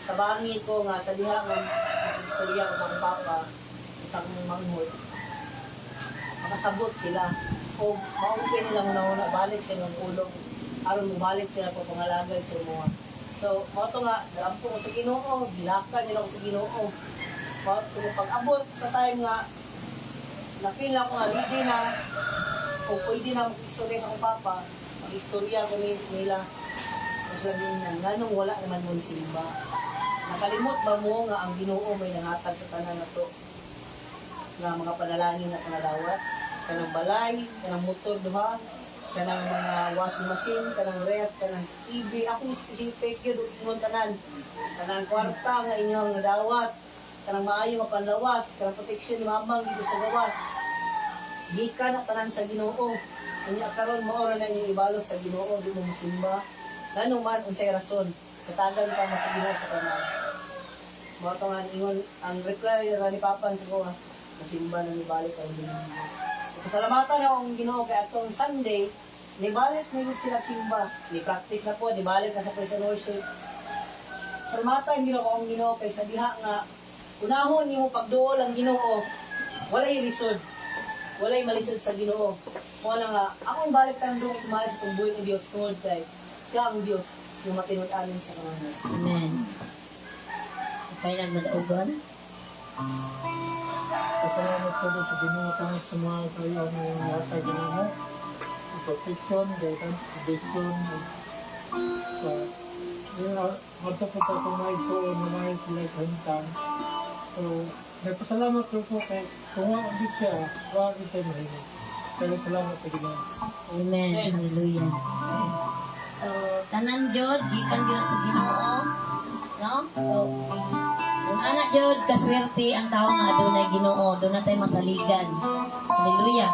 Tabangi ko nga sa diha nga istorya ko sa akong papa sa akong manghod. Makasabot sila. O maumpi nila una balik sa inyong ulong. Aron mabalik sila po pangalagay sa mga. So, mo to nga, nag-ampo ko sa Ginoo, bilakan nila ko sa Ginoo. Pag-abot sa time nga na-feel ako nga, ready na, kung pwede na mag-istorya sa akong papa, mag-istorya ko nila. Tapos sabihin na, nga nung wala naman mo simba. Nakalimot ba mo nga ang Ginoo may nangatag sa tanan na to? Nga mga panalangin na panalawat, kanang balay, kanang motor duha, kanang mga washing machine, kanang ref, kanang TV. Ako ni specific yun, ingon tanan. Kanang kwarta nga inyong dawat, kanang maayo nga panlawas, kanang protection ni mamang dito sa gawas. Gikan na tanan sa Ginoo. Kanya karon maora na yung ibalos sa Ginoo, di mo musimba. Nanong man unsay rason, katagan pa mo sa Ginoo sa tanan. Mao to nga ingon ang reply ra ni Papa sa ko, musimba na ni balik ang Ginoo. Pasalamatan na akong Ginoo kay atong Sunday, ni balik na yun sila simba. Ni practice na po, di balik na sa praise and worship. Salamatan Ginoo akong Ginoo kay sa diha nga unahon nimo pagduol ang Ginoo, walay lisod. Walay malisod sa Ginoo. Wala nga, akong balik tandong ikumahay sa tumbuhin ng Diyos tungod kay siya ang Diyos yung matinud-anin sa kanahan. Amen. Okay lang madaugan. Pasalamat ko doon sa Ginoo kahit sa mga kayo ang nasa Ginoo. Protection, guidance, protection. Magtapos ako maigsoon na may sila hantang. So, nagpasalamat ko po kay kung wala siya, wala kita mahinig. Kaya salamat sa Ginoo. Amen. Hallelujah. So, tanan jud gikan gyud sa Ginoo. No? So, Kung anak jud kaswerte ang tao nga adunay Ginoo, doon na tayo masaligan. Hallelujah.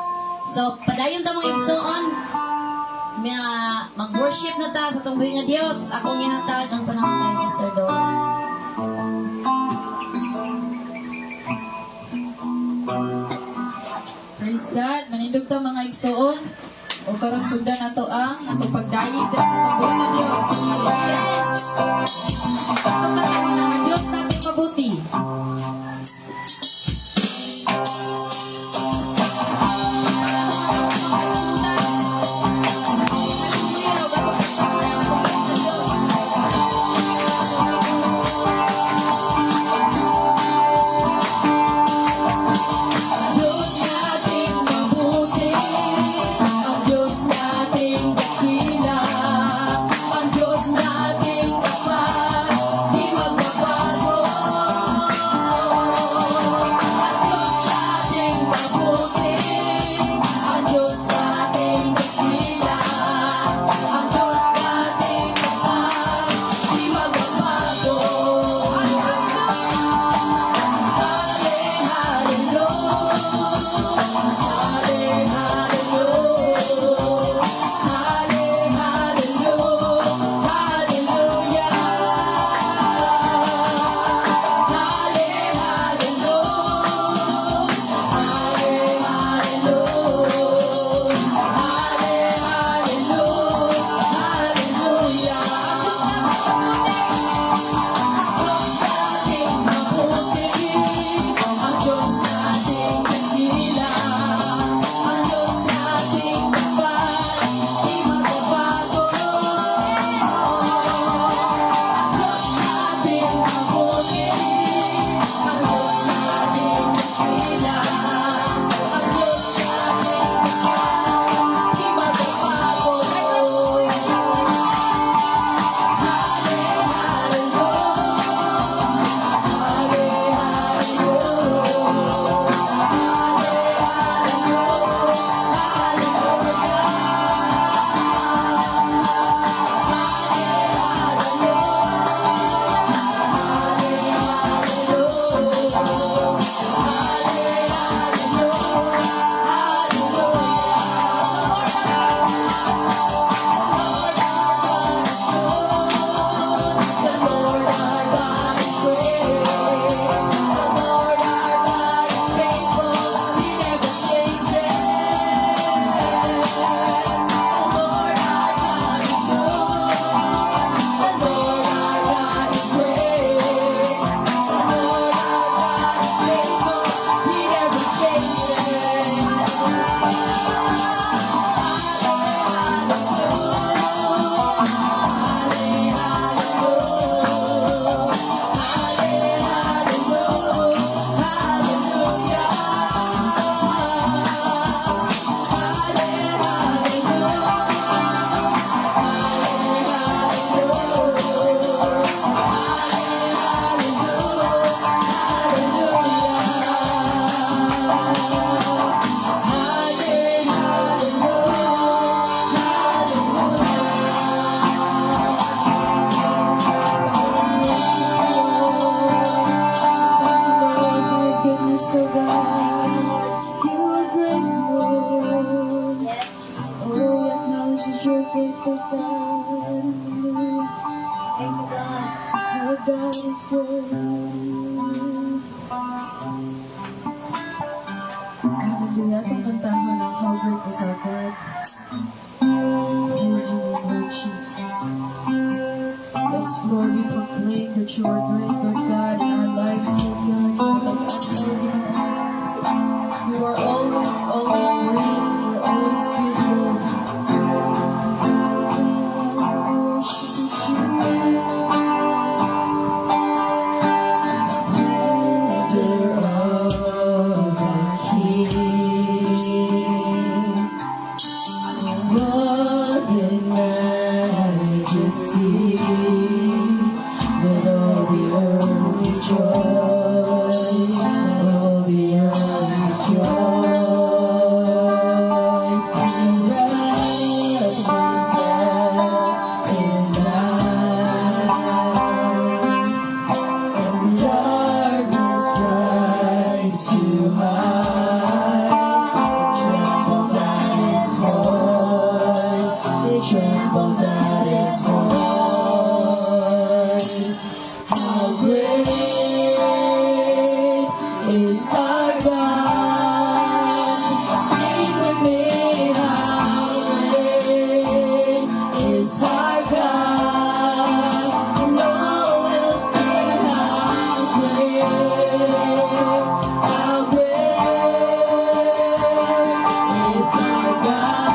So, padayon ta mga igsoon. Mag-worship na ta sa tungboy nga Dios. Akong ihatag ang panahon kay Sister Dora. Praise God. Manindog ta mga igsoon. O karong sundan nato ang atong pagdayeg diri sa tungboy nga Dios. Hallelujah. Atong kataon na nga Dios natin mabuti. Diyos nating mabuti, ang Diyos nating dakila, ang Diyos nating tapat, di magbabago. God is great. Hallelujah. Itong kantahan ng How Great is Our God. Praise your name, Lord Jesus. Yes, Lord, we proclaim that you are great, Lord God, in our lives, Lord God. Sa pag-asa, Lord God. You are always, always great. You are always good, Lord. And trembles at His voice. How great is our God? Sing with me, how great is our God? And all will say how great is our God.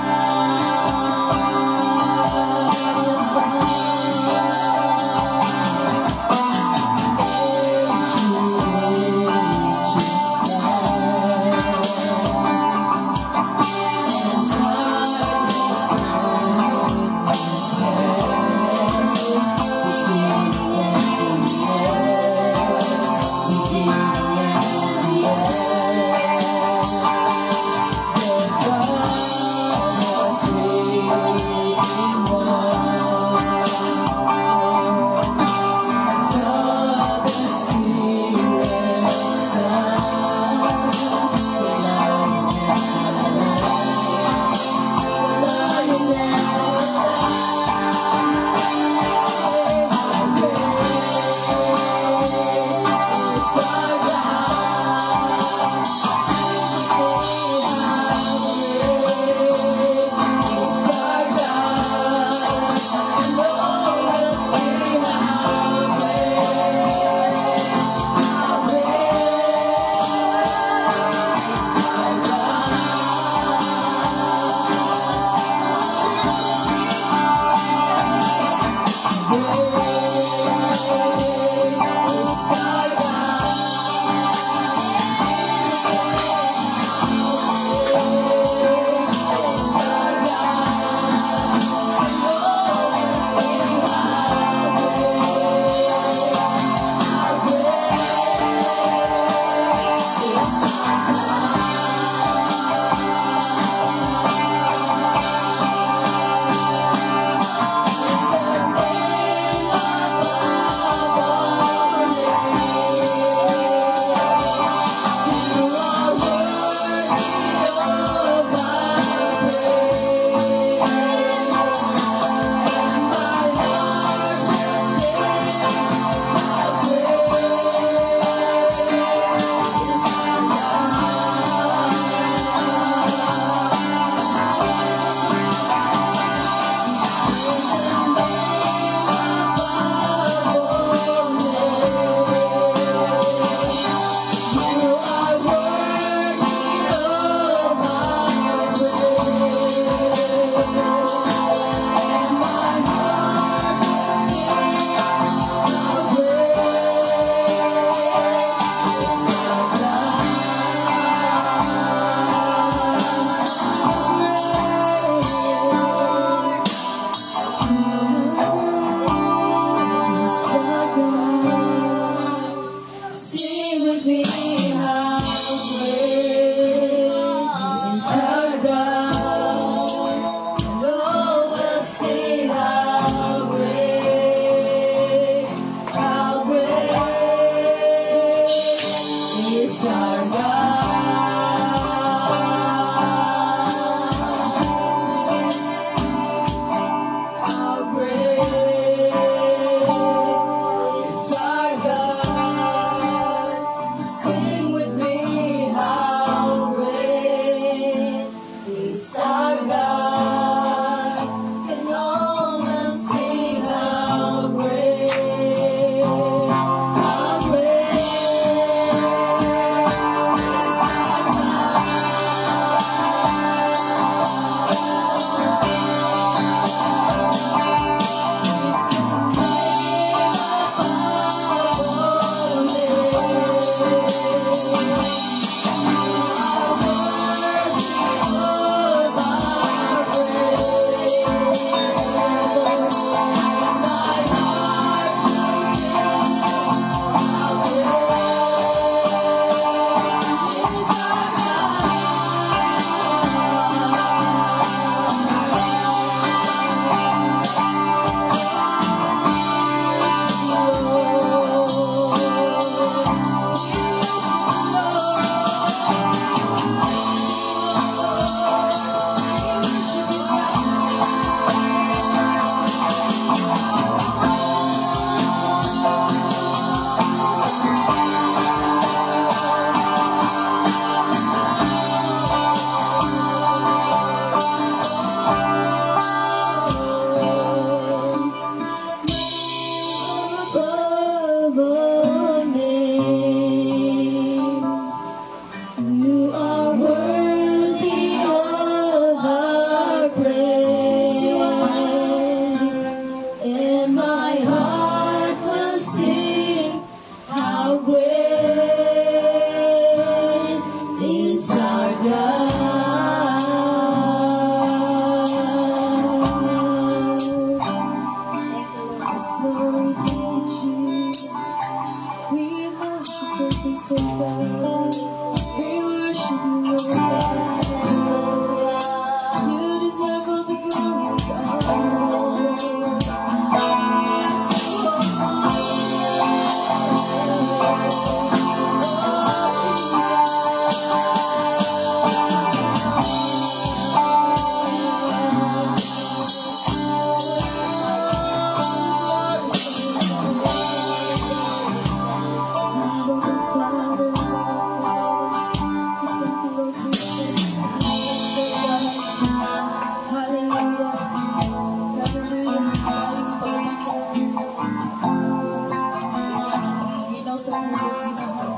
sa buhay, Ginoo.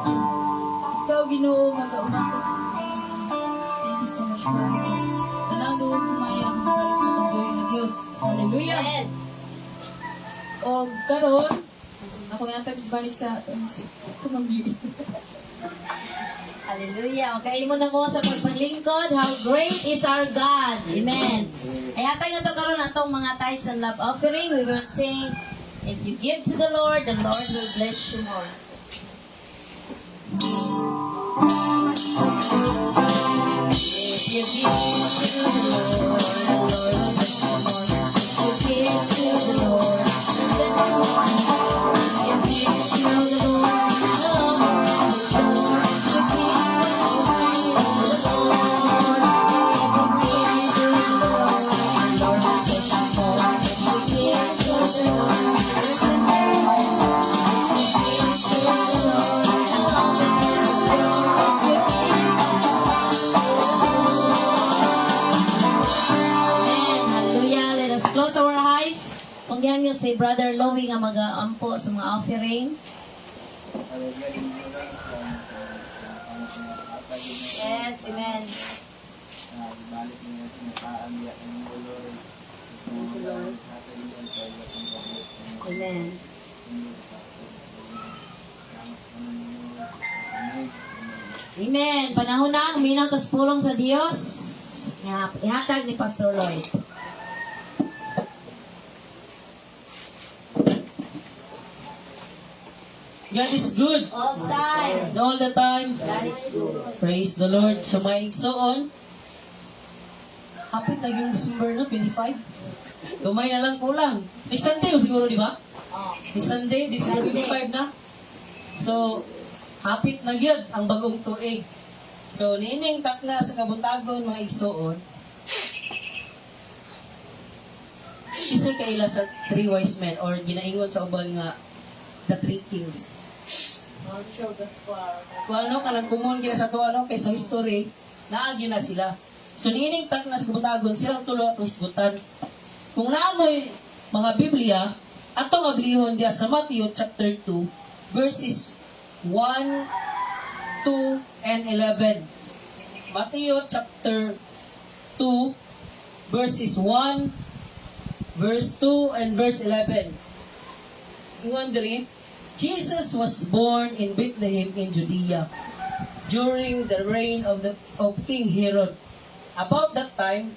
Ikaw, Ginoo, mag-auna ko. Thank you so much, Lord. Tanang doon kumayang balik sa tamboy ng Diyos. Hallelujah. Amen. O karon, ako yung tags balik sa tumanggi. Hallelujah. Okay, mo na mo sa pagpaglingkod. How great is our God. Amen. Ay atay na to karon atong mga tithes and love offering. We will sing, if you give to the Lord will bless you more. If you give to the Lord will bless you more. If you give to the Lord, then you will. If you give to the Lord, the Lord will bless you more. If you give to the Lord, if you give to the Lord, the Lord will bless you more. If you give to the Lord, if you give to the Lord, the Lord will bless you more. If you give Amen. Hallelujah. Let us close our eyes. Panggihan niyo si Brother Lowy nga mag-aampo sa mga offering. Yes, amen. Amen. Amen. Panahon na, minaw tas pulong sa Dios. Ihatag ni Pastor Lloyd. God is good. All time. And all the time. God is good. Praise the Lord. So may igsoon. Hapit na yung December no, 25. Gamay na lang kulang. Next Sunday siguro, di ba? Next Sunday, December 25 na. So, hapit na yun ang bagong tuig. So, niining tak na sa kabuntagon mga igsoon. Isa kaila sa three wise men or ginaingon sa uban nga the three kings. Kung ano, kanang kumon kina sa to ano, kay sa history, naagi na sila. So, niining tak na sa kabuntagon, silang tulo at hisgutan. Kung naamoy mga Biblia, ato nga blihon diya sa Matthew chapter 2, verses 1, 2, and 11. Matthew chapter 2, verses 1, verse 2, and verse 11. Wondering, Jesus was born in Bethlehem in Judea during the reign of King Herod. About that time,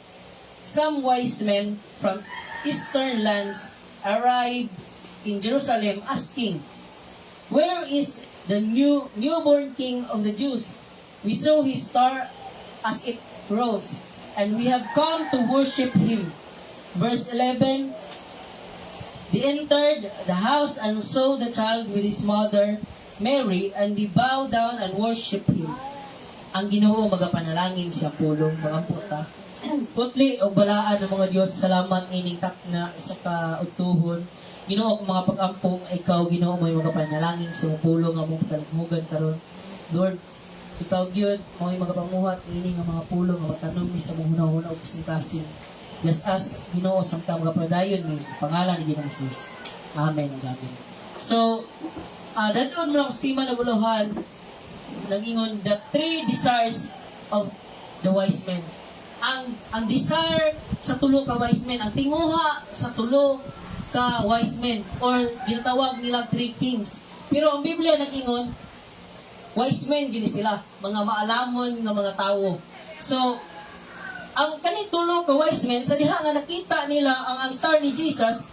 some wise men from eastern lands arrived in Jerusalem asking, "Where is the newborn king of the Jews? We saw his star as it rose, and we have come to worship him." Verse 11, they entered the house and saw the child with his mother, Mary, and they bowed down and worshiped him. Ang Ginoo magapanalangin siya pulong mga puta. Putli o balaan ng mga Diyos, salamat ining tak na sa kautuhon. Ginoo ang mga pag-ampong, ikaw Ginoo may magapanalangin sa pulong nga mong talagmugan karon. Lord, ikaw gyud mo mga pamuhat ining nga mga pulong nga matanom ni sa mga hunahuna ug singkasin. Bless us, Ginoo, sa mga padayon ni sa pangalan ni Ginoong Jesus. Amen. Amen. So, dadon mo lang sa tima ng uluhan, nagingon, the three desires of the wise men. Ang desire sa tulo ka wise men, ang tinguha sa tulo ka wise men, or ginatawag nila three kings. Pero ang Biblia nagingon, wise men gini sila, mga maalamon nga mga tao. So, ang kanitulo ka wise men, sa diha nga nakita nila ang star ni Jesus,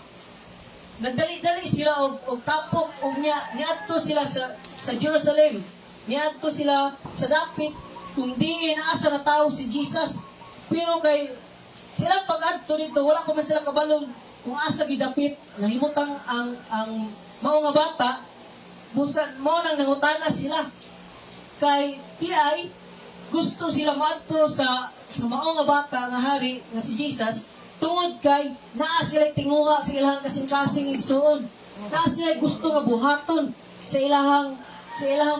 nagdali-dali sila og tapok og niadto sila sa Jerusalem. Niadto sila sa dapit kung diin asa na tao si Jesus. Pero kay sila pag-adto dito, wala pa man sila kabalong kung asa gidapit. Nahimutang ang mao nga bata, busan mo nang nangutana sila. Kay tiay gusto sila maadto sa mao nga bata nga hari nga si Jesus, tungod kay naa sila tinguha sa ilahang kasing-kasing igsoon. Naa sila gusto nga buhaton sa ilahang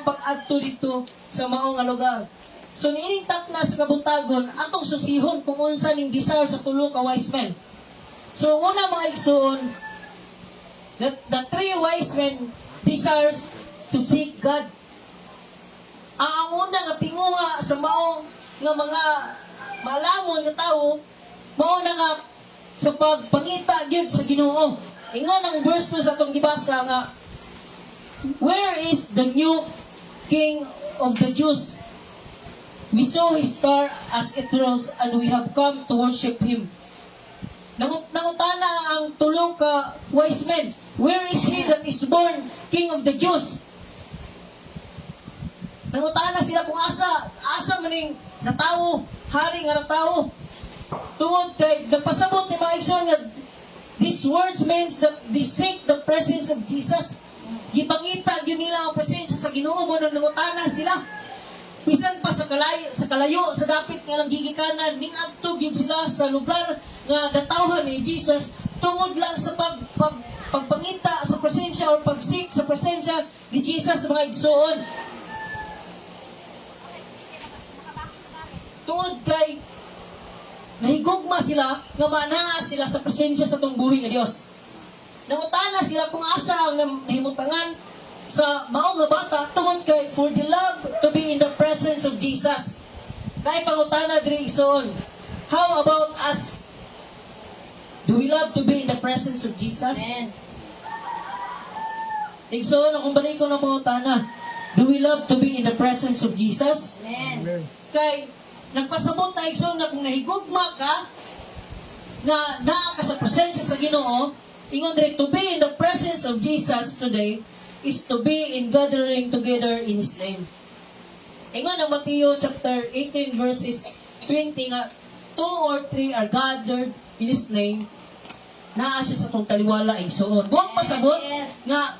pag-adto dito sa mao nga lugar. So niining tak na sa kabuntagon atong susihon kung unsa ning desire sa tulo ka wise men. So una mga igsoon, the three wise men desires to seek God. Ang una nga tinguha sa maong nga mga malamon nga tao, mao na nga sa pagpangita gyud sa Ginoo. Ingon ang verse na sa atong gibasa nga, where is the new King of the Jews? We saw his star as it rose, and we have come to worship him. Nangutana ang tulong ka wise men, where is he that is born King of the Jews? Nangutana sila kung asa maning natawo, hari nga natawo. Tungod kay nagpasabot ni mga igsoon nga these words means that they seek the presence of Jesus. Gipangita gyud nila ang presensya sa Ginoo mo nang nangutana sila. Bisan pa sa kalayo sa dapit nga lang gigikanan ning adto gyud sila sa lugar nga datawhan ni Jesus tungod lang sa pagpangita sa presensya or pagsik sa presensya ni Jesus sa mga igsoon. Tungod kay nahigugma sila nga manaa sila sa presensya sa tong buhi nga Dios. Nangutana sila kung asa ang nahimutangan sa maong nga bata tungod kay for the love to be in the presence of Jesus. Kay pangutana diri igsoon, how about us? Do we love to be in the presence of Jesus? Amen. Igsoon, akong balik ko ng pangutana, do we love to be in the presence of Jesus? Amen. Kay nagpasabot na igsoon na kung nahigugma ka na naa ka sa presensya sa Ginoo, ingon diri to be in the presence of Jesus today is to be in gathering together in His name. Ingon ang Matthew chapter 18 verses 20 nga 2 or 3 are gathered in His name, naa siya sa tong taliwala igsoon. Buong pasabot nga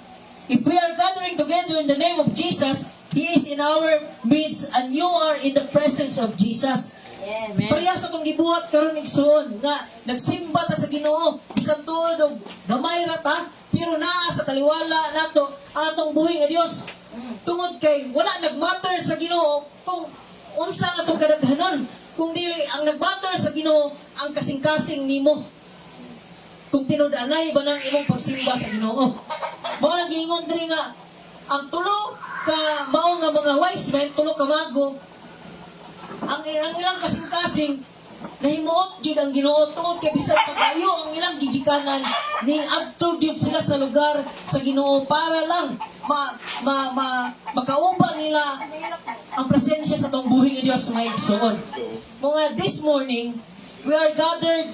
if we are gathering together in the name of Jesus, He is in our midst and you are in the presence of Jesus. Yes. Parehas sa itong gibuhat karon igsoon nga nagsimba ta sa Ginoo bisan tuod og gamay ra ta pero naa sa taliwala nato ang atong buhi nga Dios. Tungod kay wala nagmatter sa Ginoo kung unsa nga atong kadaghanon, kung dili ang nagmatter sa Ginoo ang kasing-kasing nimo. Kung tinud-anay ba nang imong pagsimba sa Ginoo. Mao nang giingon diri nga ang tulo ka mao nga mga wise men, tulo ka mago, ang ilang kasing-kasing nahimuot gyud ang Ginoo tungod kay bisan pagayo ang ilang gigikanan ni adto gyud sila sa lugar sa Ginoo para lang makauban nila ang presensya sa tong buhi ni Dios mga igsoon. Mga this morning, we are gathered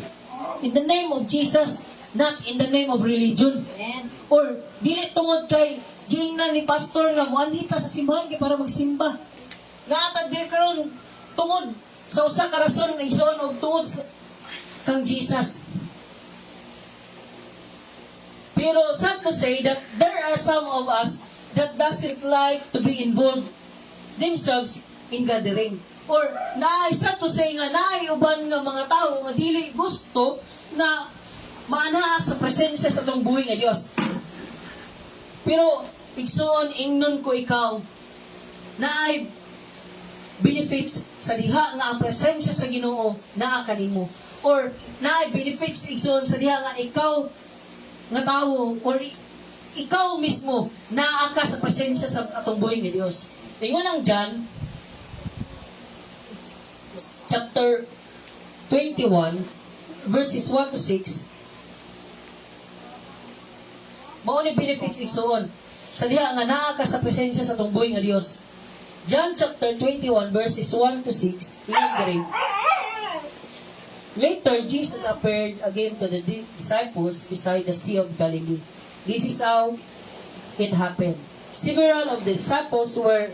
in the name of Jesus, not in the name of religion. Amen. Or dili tungod kay giingnan ni pastor nga moanita sa simbahan kay para magsimba. Natad di karon tungod sa usa ka rason nga igsoon og tungod sa kang Jesus. Pero sad to say that there are some of us that doesn't like to be involved themselves in gathering. Or sad to say nga naay uban nga mga tao nga dili gusto na maanaa sa presensya sa tong buhi nga Dios. Pero igsoon ingnon ko ikaw naay benefits sa diha nga ang presensya sa Ginoo naa kanimo, or naay benefits igsoon sa diha nga ikaw nga tawo or ikaw mismo naa ka sa presensya sa atong buhi nga Dios. Ingon ang John chapter 21 verses 1 to 6. Mao ni benefits igsoon sa diha nga naa ka sa presensya sa atong buhi nga Dios. John chapter 21 verses 1 to 6. Ingon diri. Later Jesus appeared again to the disciples beside the Sea of Galilee. This is how it happened. Several of the disciples were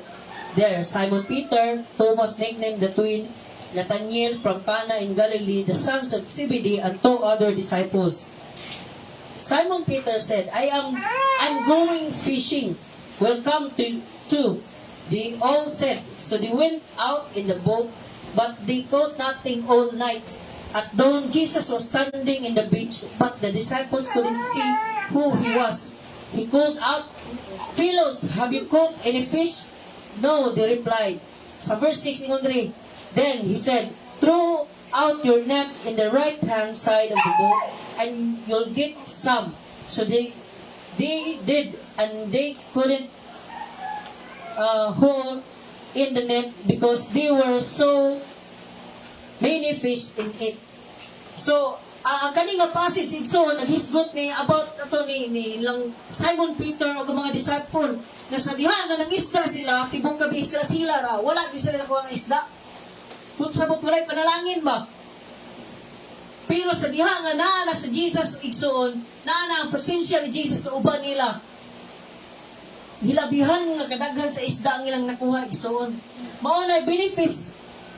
there. Simon Peter, Thomas nicknamed the twin, Nathanael from Cana in Galilee, the sons of Zebedee, and 2 other disciples. Simon Peter said, I'm going fishing. Welcome to. They all said, so they went out in the boat, but they caught nothing all night. At dawn, Jesus was standing in the beach, but the disciples couldn't see who he was. He called out, "Fellows, have you caught any fish?" "No," they replied. Sa verse 6, then he said, "Throw out your net in the right-hand side of the boat, and you'll get some." So they did, and they couldn't hole in the net because they were so many fish in it. So, ang kaninga passage igsoon naghisgot ni about ato ni lang Simon Peter o mga disciple na sa diha nga nangisda sila tibok gabi sila ra wala di sila nakuha ng isda. Kung sabot walay panalangin ba? Pero sa diha nga naa sa Jesus igsoon, naa ang presensya ni Jesus sa uban nila. Hilabihan nga kadaghan sa isda ang ilang nakuha igsoon. Mao na benefits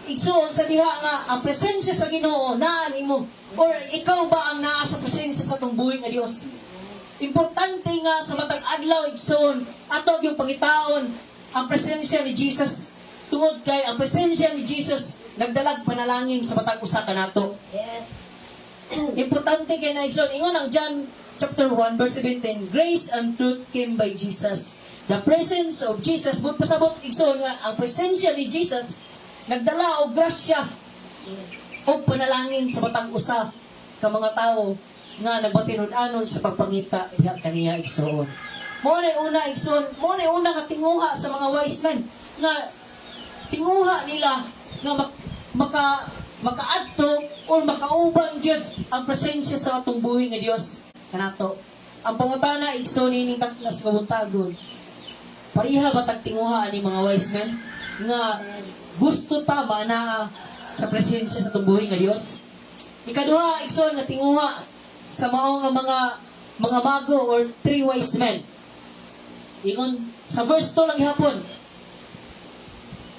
igsoon sa diha nga ang presensya sa Ginoo naa nimo or ikaw ba ang naa sa presensya sa tong buhi nga Dios. Importante nga sa matag adlaw igsoon ato yung pangitaon ang presensya ni Jesus. Tungod kay ang presensya ni Jesus nagdalag panalangin sa matag usa kanato. Yes. Importante kay na igsoon ingon ang John chapter 1 verse 17, grace and truth came by Jesus. The presence of Jesus, but pasabot igsoon nga ang presensya ni Jesus nagdala og grasya o panalangin sa matag usa ka mga tao nga nagbatinod-anon sa pagpangita diha kaniya igsoon. Mo na una igsoon, mo na una ka tinguha sa mga wise men nga tinguha nila nga makaadto or makauban gyud ang presensya sa atong buhi nga Dios kanato. Ang pangutana igsoon ining tatlas nga buntagon. Pariha ba tag tinguha ani mga wise men nga gusto ta ba na sa presensya sa tubuhi nga Dios? Ikaduha igsoon nga tinguha sa mao nga mga mago or three wise men. Ingon sa verse 2 lang gihapon.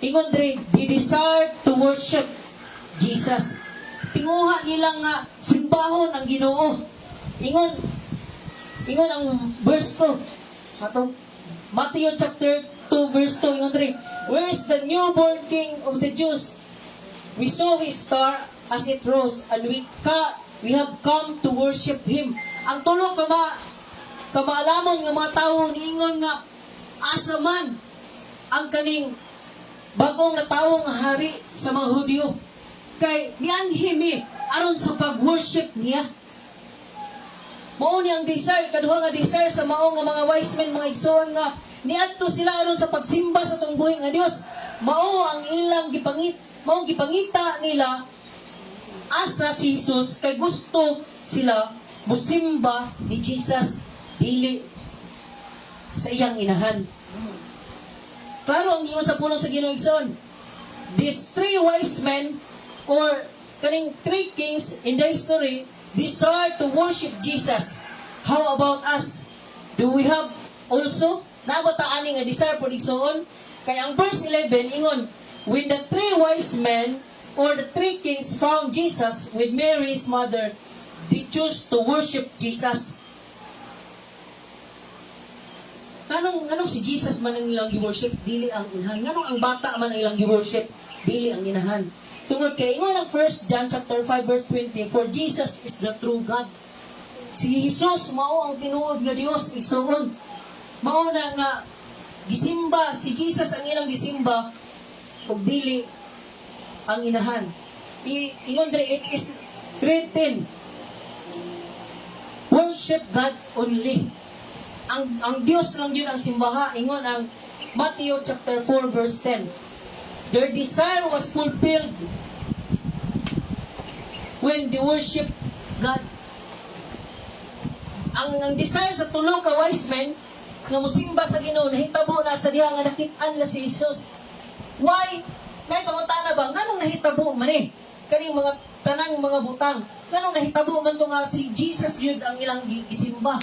Ingon dre, they desired to worship Jesus. Tinguha nila nga simbahon ang Ginoo. Ingon ang verse 2. Atong Matthew chapter 2 verse 2 ingon dre, where is the newborn king of the Jews? We saw his star as it rose, and we have come to worship him. Ang tulo kamaalamon nga mga tawo niingon nga asa man ang kaning bagong natawong hari sa mga Hudyo. Kay nianhimi aron sa pag-worship niya. Mao ni ang desire, kaduha nga desire sa mao nga mga wise men, mga igsoon nga niadto sila aron sa pagsimba sa tong buhi nga Dios. Mao ang ilang gipangita nila asa si Jesus kay gusto sila musimba ni Jesus dili sa iyang inahan. Klaro ang ingon sa pulong sa Ginoo igsoon. These three wise men or kaning three kings in the history desire to worship Jesus. How about us? Do we have also nabataan nga desire po igsoon? Kay ang verse 11 ingon, when the three wise men or the three kings found Jesus with Mary his mother, they chose to worship Jesus. Nganong si Jesus man ang ilang gi-worship, dili ang inahan. Nganong ang bata man ang ilang gi-worship, dili ang inahan. Tungod kay ingon ang 1 John chapter 5 verse 20, for Jesus is the true God. Si Jesus mao ang tinuod nga Dios igsoon. Mao na nga gisimba si Jesus ang ilang gisimba ug dili ang inahan. Ingon dre, it is written, worship God only. Ang Dios lang yun ang simbaha. Ingon ang Matthew chapter 4 verse 10. Their desire was fulfilled when they worship God. Ang desire sa tulo ka wise men nga musimba sa Ginoo nahitabo na sa diha nga nakit-an la si Jesus. Why? May pangutana ba nganong nahitabo man eh? Kaning mga tanang mga butang. Nganong nahitabo man to nga si Jesus yun ang ilang gisimba?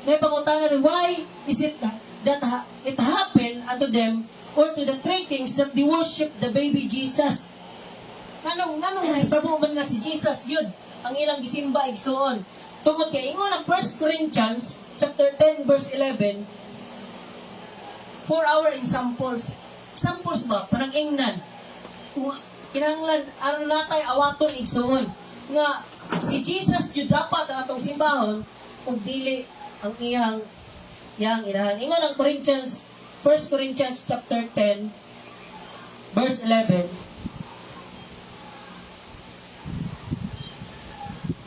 May pangutana rin, why is it that it happened unto them or to the three kings that they worship the baby Jesus? Nganong nahitabo man nga si Jesus yun ang ilang gisimba igsoon? Tungod kay ingon ang 1 Corinthians chapter 10 verse 11 for our examples. Examples ba? Parang ingnan. Kinahanglan ano natay awaton igsoon nga si Jesus jud dapat ang atong simbahon ug dili ang iyang inahan. Ingon ang 1 Corinthians chapter 10 verse 11.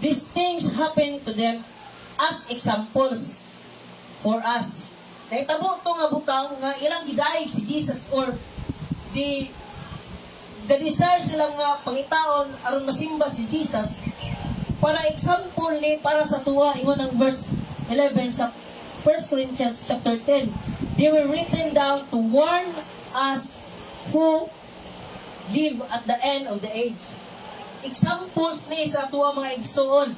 These things happen to them as examples for us, Nahitabo to nga butang nga ilang gidaig si Jesus or the desire silang nga pangitaon aron masimba si Jesus para example ni para sa tuwa ingon ang verse 11 sa 1 Corinthians chapter 10. They were written down to warn us who live at the end of the age. Examples ni sa tuwa mga igsoon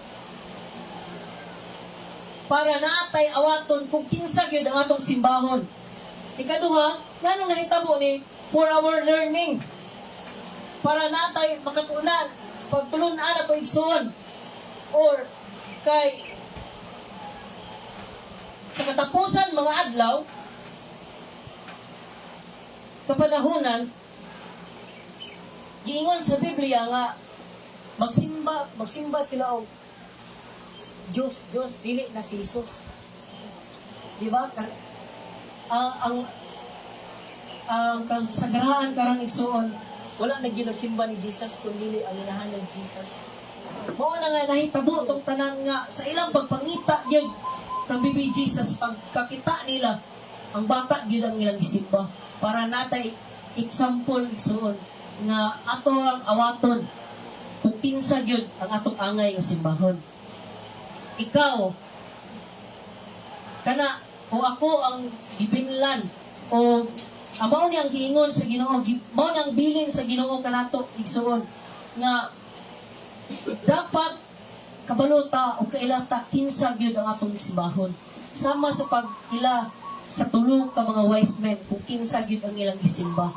para natay awaton kung kinsa gyud ang atong simbahon. Ikaduha, nganong nahitabo ni for our learning. Para natay makatunan pagtulunan ato igsoon or kay sa katapusan mga adlaw kapanahunan giingon sa Biblia nga magsimba sila og Diyos, dili na si Jesus. Di ba? Ang kasagrahan karang igsuon, wala na ginagsimba ni Jesus kung dili ang inahan ng Jesus. Mao na nga nahitabo tong tanan nga sa ilang pagpangita gyud kang bibi Jesus pagkakita nila ang bata gyud ang ilang gisimba para natay example igsuon nga ato ang awaton kung kinsa gyud ang atong angay nga simbahon. Ikaw, kana, o ako ang gibinlan, o mao ni ang giingon sa Ginoo, mao ni ang bilin sa Ginoo kanato igsuon nga dapat kabalota o kailata kinsa gyud ang atong simbahon. Sama sa pagila sa tulo ka mga wise men kung kinsa gyud ang ilang gisimba.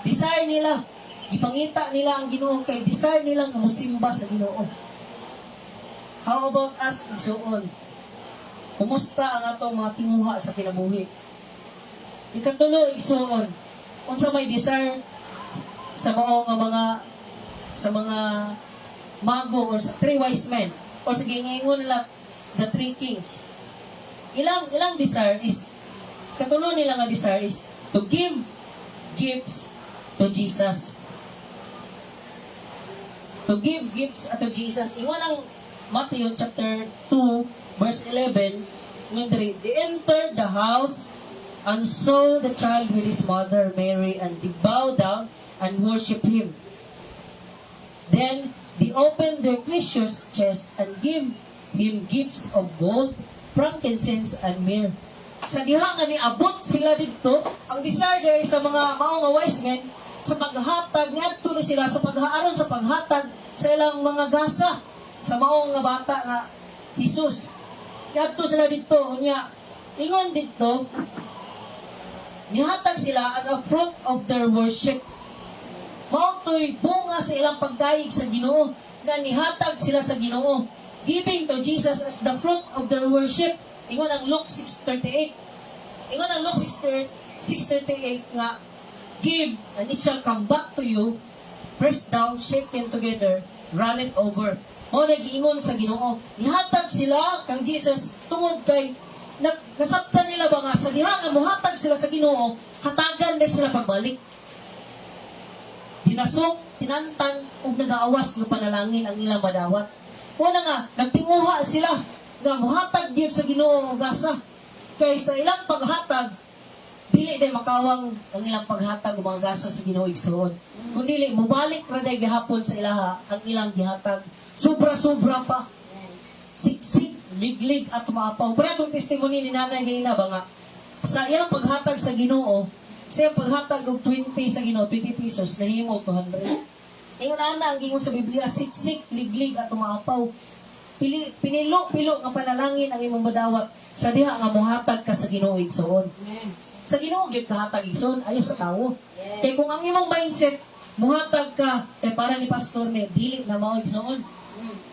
Desire nila, ipangita nila ang Ginoo kay desire nilang musimba sa Ginoo. How about us, igsuon? Kumusta ang atong mga tinguha sa kinabuhi? Ikatulo, igsuon. Unsa may desire sa mga mago or sa three wise men or sa gingingon nila the three kings. Ilang desire is katulo nila nga desire is to give gifts to Jesus. To give gifts to Jesus. Ingon ang Matthew chapter 2 verse 11, they entered the house and saw the child with his mother Mary, and they bowed down and worshipped him. Then they opened their treasures chest and gave him gifts of gold, frankincense, and myrrh. Sa diha nga niabot sila dito, ang desire day sa mga maong wise men sa paghatag niadto ni sila sa paghaaron sa paghatag sa ilang mga gasa sa maong nga bata nga Jesus. Niadto sila dito unya ingon dito nihatag sila as a fruit of their worship. Mao toy bunga sa ilang pagdayeg sa Ginoo nga nihatag sila sa Ginoo, giving to Jesus as the fruit of their worship. Ingon ang Luke 6:38. Ingon ang Luke 6:38 nga give and it shall come back to you, pressed down, shaken together, run it over. Mao nag-iingon sa Ginoo, nihatag sila kang Jesus tungod kay nasabtan nila ba nga sa diha nga mohatag sila sa Ginoo, hatagan na sila pagbalik. Dinasok, tinantan ug nagaawas ng panalangin ang ilang madawat. Wala nga nagtinguha sila nga mohatag gyud sa Ginoo og asa. Kay sa ilang paghatag dili day makawang ang ilang paghatag og mga gasa sa Ginoo igsoon. Kun dili mobalik ra day gihapon sa ilaha ang ilang gihatag. Sobra-sobra pa. Siksik, liglig at maapaw. Pero itong testimony ni Nanay ganina ba nga, sa iyang paghatag sa Ginoo, sa iyang paghatag og 20 sa Ginoo, 20 pesos, nahimo 200. Ingon ana ang gingon sa Biblia, siksik, liglig at maapaw. Pinilo-pilo nga panalangin ang imong madawat sa diha nga mohatag ka sa Ginoo igsoon. Sa Ginoo gyud kahatag igsoon, ayo sa tawo. Kay kung ang imong mindset muhatag ka para ni pastor ni dili na mao igsoon.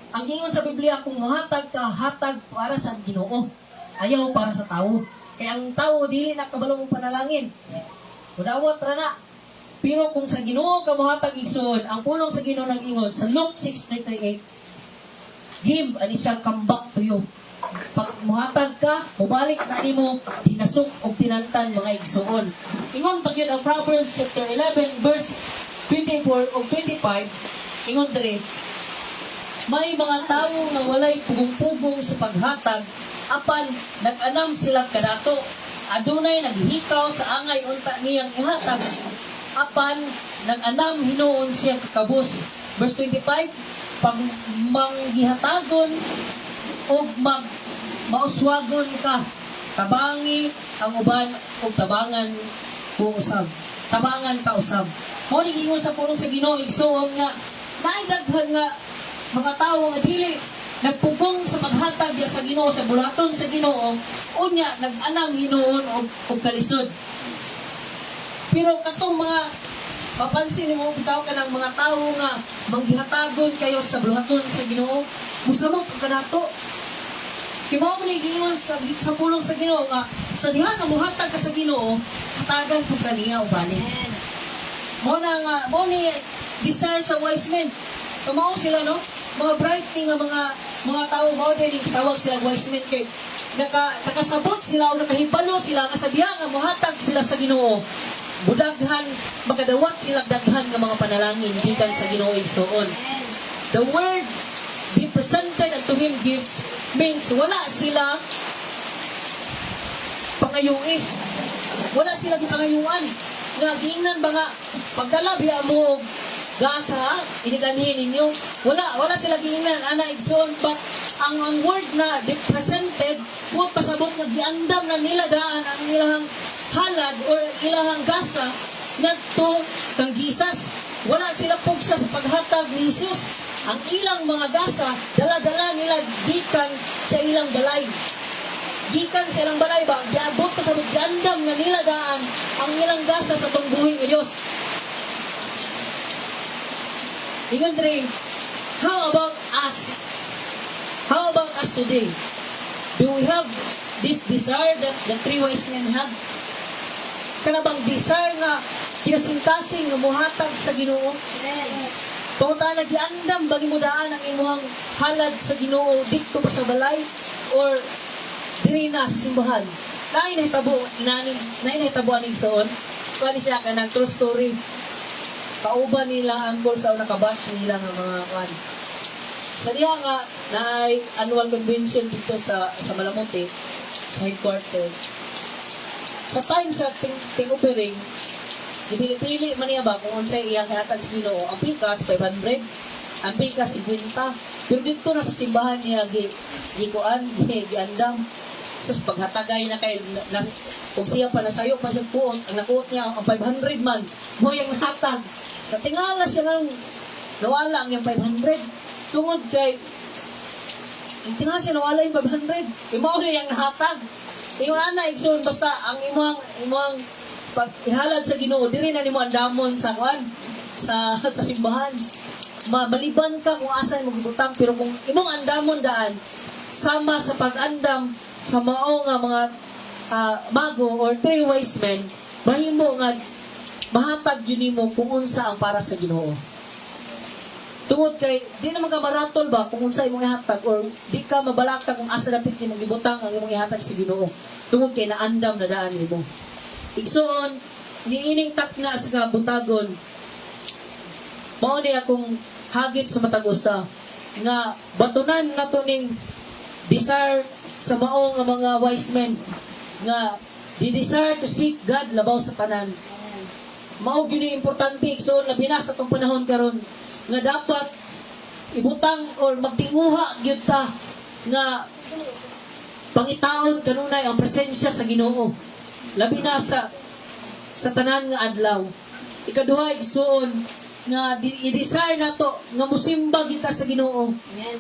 Ang gingon sa Biblia, kung muhatag ka, hatag para sa Ginoo. Ayaw para sa tao. Kaya ang tao, dili na kabalong panalangin. Mudawat ra na. Pero kung sa Ginoo ka muhatag igsoon, ang pulong sa Ginoo nag-ingon, sa Luke 6:38, give and it shall come back to you. Pag muhatag ka, mubalik na nimo, dinasok o tinantan mga igsoon. Ingon pag yun ang Proverbs chapter 11, verse 24 o 25, ingon dere, may mga tao na walay pugong-pugong sa paghatag, apan nag-anam sila kadato. Adunay naghikaw sa angay unta niyang ihatag. Apan nag-anam hinuon siya kakabus. Verse 25, pag manggihatagon o mauswagon ka, tabangi ang uban o tabangan ko usab. Tabangan ka usab. Mo ni ingon sa pulong sa Ginoo igsoon nga naidaghan nga mga tawo nga dili nagpugong sa maghatag diya sa Ginoo sa bulaton sa Ginoo unya nag-anam hinuon og kalisod. Pero katong mga mapansin mo bitaw ka ng mga tawo nga manggihatagon kayo sa bulaton sa Ginoo, musamot ka kanato. Kaya mo ni giingon sa pulong sa Ginoo nga sa diha nga muhatag ka sa Ginoo, hatagan pud kaniya ubanin. Mo na nga mo ni desire sa wise men. Tumaw sila no, mga bright nga mga tao mao din tawag sila wise men kay nakasabot sila o nakahibalo sila nga sa diha nga muhatag sila sa Ginoo. Budaghan makadawat sila daghan nga mga panalangin gikan sa Ginoo igsoon. The word be presented unto him gives means wala sila pangayuin. Wala sila gipangayuan. Nga giingnan ba nga pagdala biya mo gasa iniganhin ninyo. Wala sila giingnan ana igsoon but ang word na presented mo pasabot nga giandam na nila daan ang ilang halad or ilang gasa ngadto kang Jesus. Wala sila pugsa sa paghatag ni Jesus. Ang ilang mga gasa dala-dala nila gikan sa ilang balay. Gikan sa ilang balay ba giabot pasabot giandam nga nila daan ang ilang gasa sa tong buhing nga Dios. Ingon dre, how about us? How about us today? Do we have this desire that the three wise men had? Kana bang desire nga kinasingkasing nga muhatag sa Ginoo? Tungod na nagiandam bagi mo daan ang imuhang halad sa Ginoo dito pa sa balay or diri na sa simbahan. Naay nahitabo aning soon. Kani siya kanang true story. Kauban nila ang sa una kabash nila nga mga kan. Sa diha nga naay annual convention dito sa Malamuti sa headquarters. Sa time sa ting-upering, dipili man niya ba kung unsay iyang hatag sa Ginoo. Ang pikas 500, ang pikas 50. Pero dito na sa simbahan niya gikuan, giandam. Sus paghatagay na kay kung siya pa nasayo pa siya puot, ang nakuot niya ang 500 man, mo yung hatag. Natingala siya nga nawala ang yung 500. Tungod kay tingala siya nawala yung 500. Imaw na yung nahatag. Tingnan ana igsoon basta ang imong pag ihalad sa Ginoo diri na nimo andamon sa kwan sa simbahan. Mabaliban ka kung asan mo gibutang pero kung imong andamon daan sama sa pag-andam sa mao nga mga mago or three wise men mahimo nga mahatag yun nimo kung unsa ang para sa Ginoo. Tungod kay di naman ka maratol ba kung unsa imong ihatag or di ka mabalaka kung asa dapat imong gibutang ang imong ihatag sa Ginoo. Tungod kay naandam na daan nimo. Igsoon niining takna sa butagon. Mao ni akong hagit sa matag usa nga batunan nato ning desire sa mao nga mga wise men nga di desire to seek God labaw sa tanan. Mao gyud importante igsoon labi na sa tong panahon karon nga dapat ibutang or magtinguha gyud ta nga pangitaon kanunay ang presensya sa Ginoo labi na sa tanan nga adlaw. Ikaduha igsoon nga i-desire nato nga musimba kita sa Ginoo.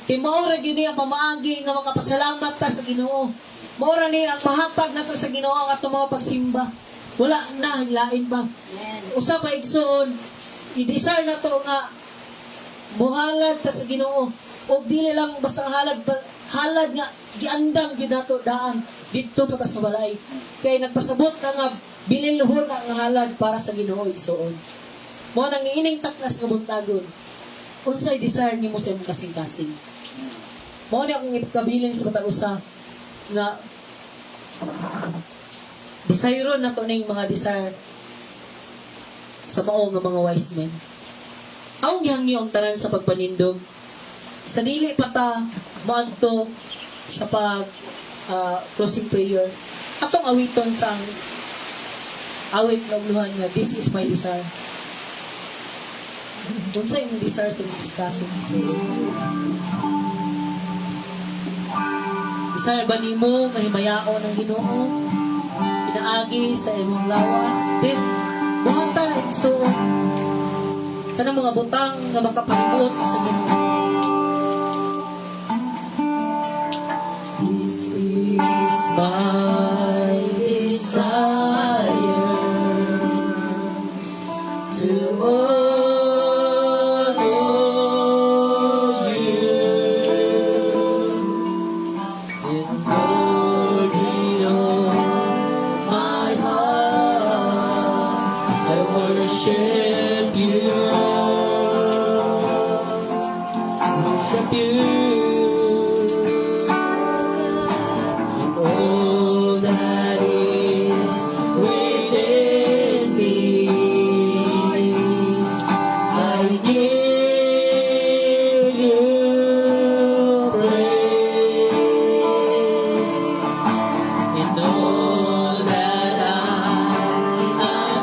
Kay mao ra gyud ang pamaagi nga mga pasalamat ta sa Ginoo. Mao ra ni ang mahatag nato sa Ginoo ang ato mga pagsimba. Wala na lain pa. Usa pa igsoon i-desire nato nga muhalad ta sa Ginoo. O dili lang basta halad nga giandam gyud nato daan didto pa sa balay. Kay nagpasabot ka nga binilhon ang halad para sa Ginoo igsoon. Mo nang ining taknas nga buntagon. Unsay desire nimo sa imong kasing-kasing? Mo ni akong ipakabiling sa matag usa nga desire nato ning mga desire sa mao nga mga wise men. Aong gihangyo ang tanan sa pagpanindog. Sa dili pa ta moadto sa closing prayer. Atong awiton sang awit na uluhan nga, this is my desire. Kung sa imong desire sa mga kasing desire ba nimo mahimayaon ng Ginoo pinaagi sa imong lawas din buhata na igsoon kanang mga butang nga makapahimot sa Ginoo. This is my desire to worship you, and all that is within me. I give you praise, and all that I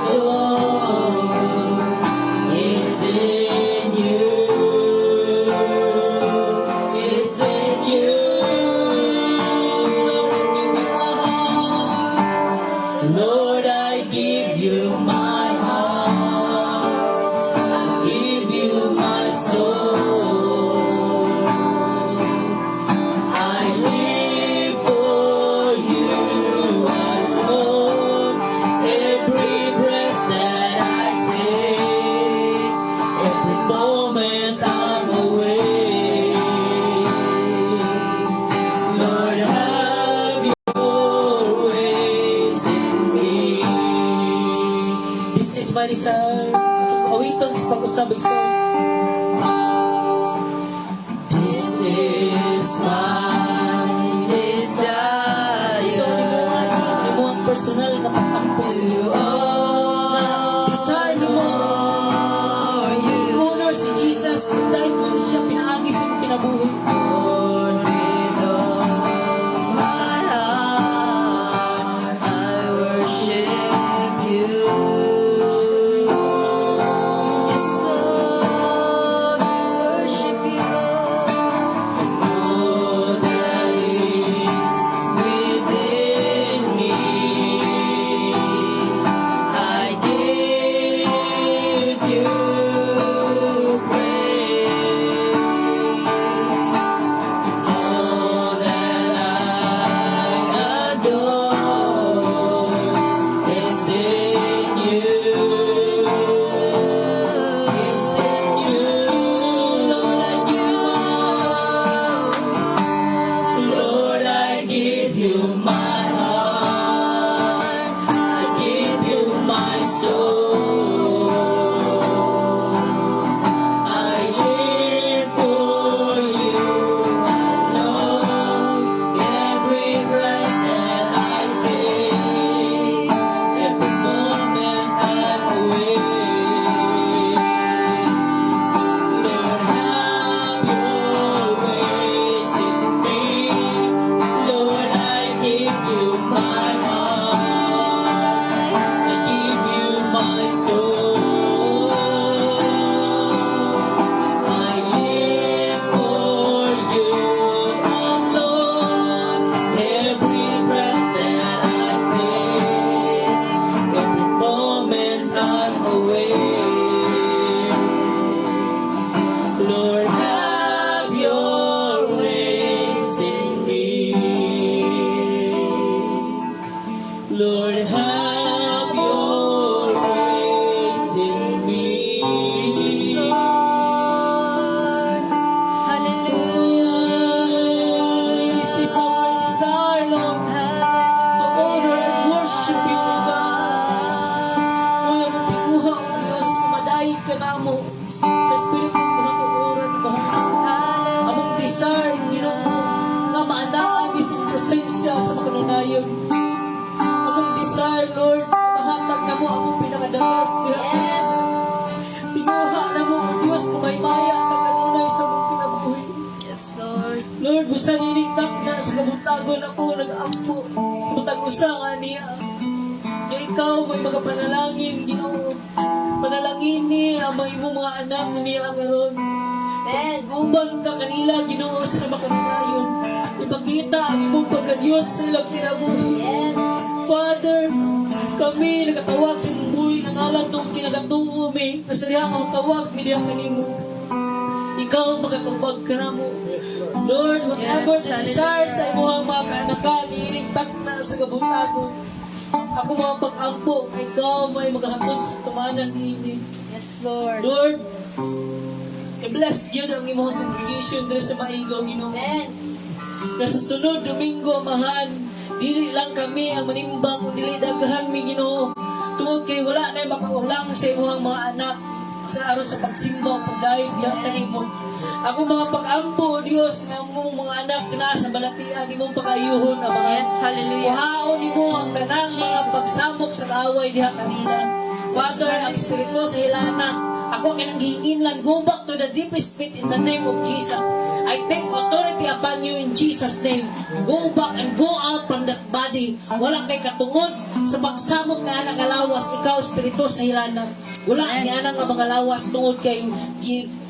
adore is in you. Is in you. Lord, I give you my heart. I give you my soul. I live for you alone. Every breath that I take, every moment I'm awake. Lord, have your ways in me. This is my desire. Awiton sa pag-usabig sa this is my desire. So, ano mo ang personal na pag-ampos desire mo honor si Jesus dahil kung siya pinaagi sa mga kinabuhi. Lord, with all my heart I worship you. Yes, Lord, I worship you. All that is within me, I give you praise. All that I adore is in you. Is in you. Lord, I give Lord, I give you my heart. I give you my soul. I live for you alone. Every breath that I take, every moment I'm awake. Lord, have your ways in me. Lord, I give you my heart. I give you my soul. I live for you alone. Every breath that I take, every moment I'm awake. Lord, have your ways in me. Lord, have your ways in me. Hallelujah. This is our desire, Lord, to honor and worship you, O God. Kuya, magtinguha, O Diyos, kumadaig ka na mo sa Espiritu ng mga oras na bahala. Among desire, Ginoo, nga maanaan bisang presensya sa makanunayon. Among desire, Lord, mahatag na mo among pinakadalas. Yes. Pinguha na mo, O Diyos, kung may maya ka kanunay sa mong kinabuhi. Yes, Lord. Lord, busan iniktak na sa kabutagon ako nag-ampo. Sa butang usa nga niya. Nga ikaw may mga panalangin, Ginoo. Panalangin ni ang mga imong mga anak niya karon. Amen. Guban ka kanila, Ginoo, sa makanayon. Ipakita ang imong pagka-Diyos sa ilang kinabuhi. Yes. Father, kami nagatawag sa imong buhay ng alam nung kinagatuo mi. Nasalihan ang tawag, midiyang kanimo. Ikaw magatubag ka na mo. Lord, whatever Yes, the desire sa imong mga kaanakan, iiligtak na sa kabutagon. Ako mga pag-ampo, ikaw may maghahatod sa tumanan ini. Yes, Lord. Lord, i-bless yun ang imong congregation dito sa Maigaw, Ginoo. Amen. Na sa sunod, Domingo, Amahan, dili lang kami ang manimbang, dili daghan mi, Ginoo. Tungod kay wala na makaulang sa imong mga anak sa araw sa pagsimba o pagdahig diha kanimo. Ako mga pag-ampo, Dios, ng mong mga anak na sa balatian nimong pag-ayuhon ang mga Yes, hallelujah. kuhaon nimo ang tanang mga pagsamok sa kaaway diha kanila. Father, ang Espiritu sa hilanan, ako kinang gihinlan, go back to the deepest pit in the name of Jesus. I take authority upon you in Jesus' name. Go back and go out from that body. Wala kay katungod sa pagsamok nga anak alawas, ikaw Espiritu sa hilanan. Wala ni anak nga mga lawas tungod kay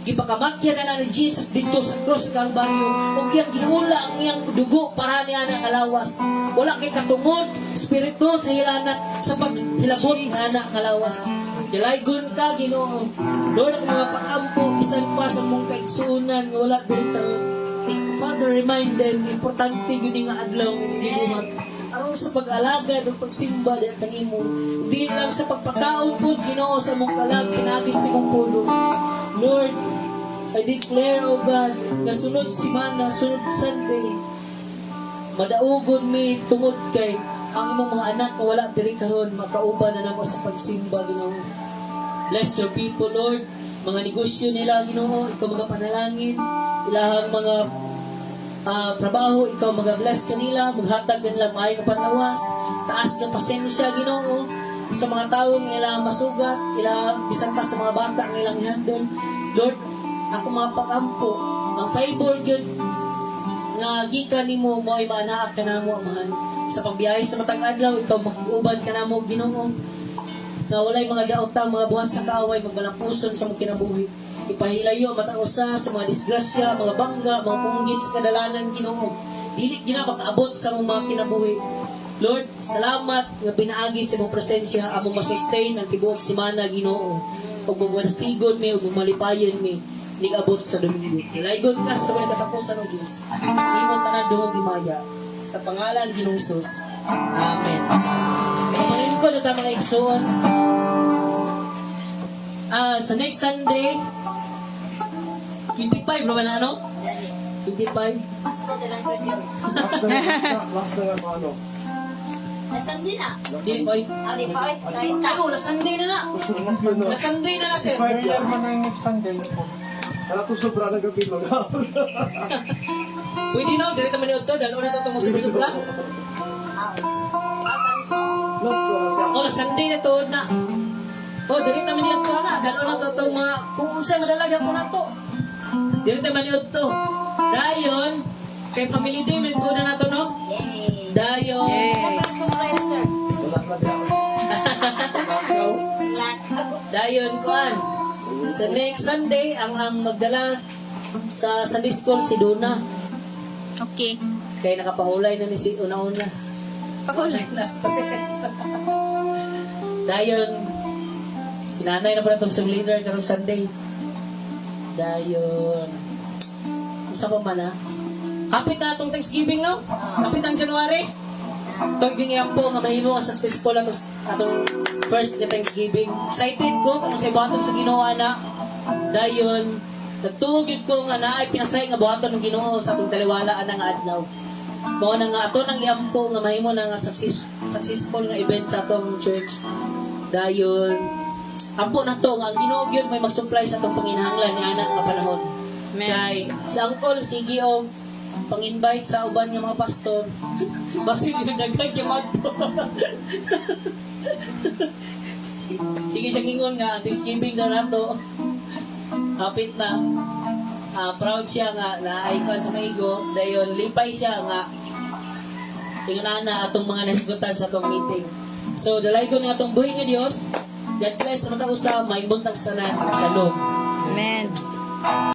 gipakamatyan na ni Jesus dito sa cross Calvario. Ug iyang giula ang iyang dugo para ni anak alawas. Wala kay katungod Espiritu sa hilanan sa paghilabot ng anak alawas. Kilaygon ka, Ginoo. Lord, ang mga pag-ampo, bisan pa sa mong kaigsuunan, nga wala diri karon. Father, remind them, importante yun nga adlaw ng gibuhat. Aron sa pag-alaga ng pagsimba diha kanimo. Di lang sa pagpakaon po, Ginoo, sa mong kalag, pinagis sa mong pulo. Lord, I declare, O God, na sunod simana, sunod Sunday, madaugon mi tungod kay ang imong mga anak na wala diri karon makauban na namo sa pagsimba, Ginoo. Bless your people, Lord. Mga negosyo nila, Ginoo, ikaw mga panalangin, ilahang mga trabaho, ikaw mag-bless kanila, maghatag kanila maayong panlawas, taas ng pasensya, Ginoo, sa mga taong ilang masugat, ilang bisan pa sa mga bata ang ilang handle. Lord, ako mga pag-ampo, ang favor yun nga gikan nimo mo ay maanaa ka namo, Amahan. Sa pagbiyahe sa matag adlaw, ikaw mag-uban ka namo, Ginoo. Nga walay mga daotang, mga buhat sa kaaway, magbalampuson sa mong kinabuhi. Ipahilayo matang usa sa mga disgrasya, mga bangga, mga punggit sa kadalanan, Ginoo. Dili gina makaabot sa mong mga kinabuhi. Lord, salamat nga pinaagi sa mong presensya, among masustain ang tibuok simana, Ginoo. Ug magwasigod mi, ug malipayon mi, nig-abot sa Domingo. Ilaygon ka sa mga katapusan ng Diyos. Imong tanan dungog himaya. Sa pangalan ni Ginoong Hesus. Amen. Kapalingkod na tayo mga igsoon. Sa next Sunday, 25 naman na, ano? 25. Mas ko lang sir. Last na yung ano. Nasaan din na? Dili pa. Di pa eh. Kahit na. Ako, na Sunday na na. Na Sunday na na, sir. Prayer man na yung next Sunday. Kala to sobra na gabi mga. Pwede na, direct naman yun to. Dalawa na ito itong musubla. Last na siya. O, na Sunday na to na. O, direct naman yun to na. Dalawa na ito itong mga, kung saan madalaga ko na to. Direct naman yun to. Dayon, kay Family Day, may ko na to, no? Yay. Dayon. Sumulay na sir. Wala na di ako. Lahat. Dayon, kuan. Sa next Sunday, ang magdala sa Sunday School, si Duna. Okay. Kaya nakapahulay na ni si una-una. Pahulay. Dayon, si nanay na pala itong song leader karong Sunday. Dayon, isa pa man, ha? Hapit na itong Thanksgiving, no? Hapit ang January. Ito yung po nga mahimo ang successful atong first na Thanksgiving. Excited ko kung sa buhaton sa Ginoo na. Dayon, natugid ko nga na ay pinasay nga buhaton ng Ginoo sa atong taliwalaan nga adlaw. Mao na nga ato nang iampo nga mahimo na nga successful nga event sa atong church. Dayon, ampo na to nga ang Ginoo gyud may mag-supply sa atong panginahanglan ni anak nga panahon. Kay si Uncle sige og pang-invite sa uban nga mga pastor. Basi dinagdag kay Magto. Sige siya gingon nga Thanksgiving daw nato. Hapit na. proud siya nga na icon sa maigo. Dayon lipay siya nga tingnan na atong mga nasgutan sa atong meeting. So dalay ko nga atong buhi nga Dios. God bless sa mga usa, may buntag sa tanan. Shalom. Amen.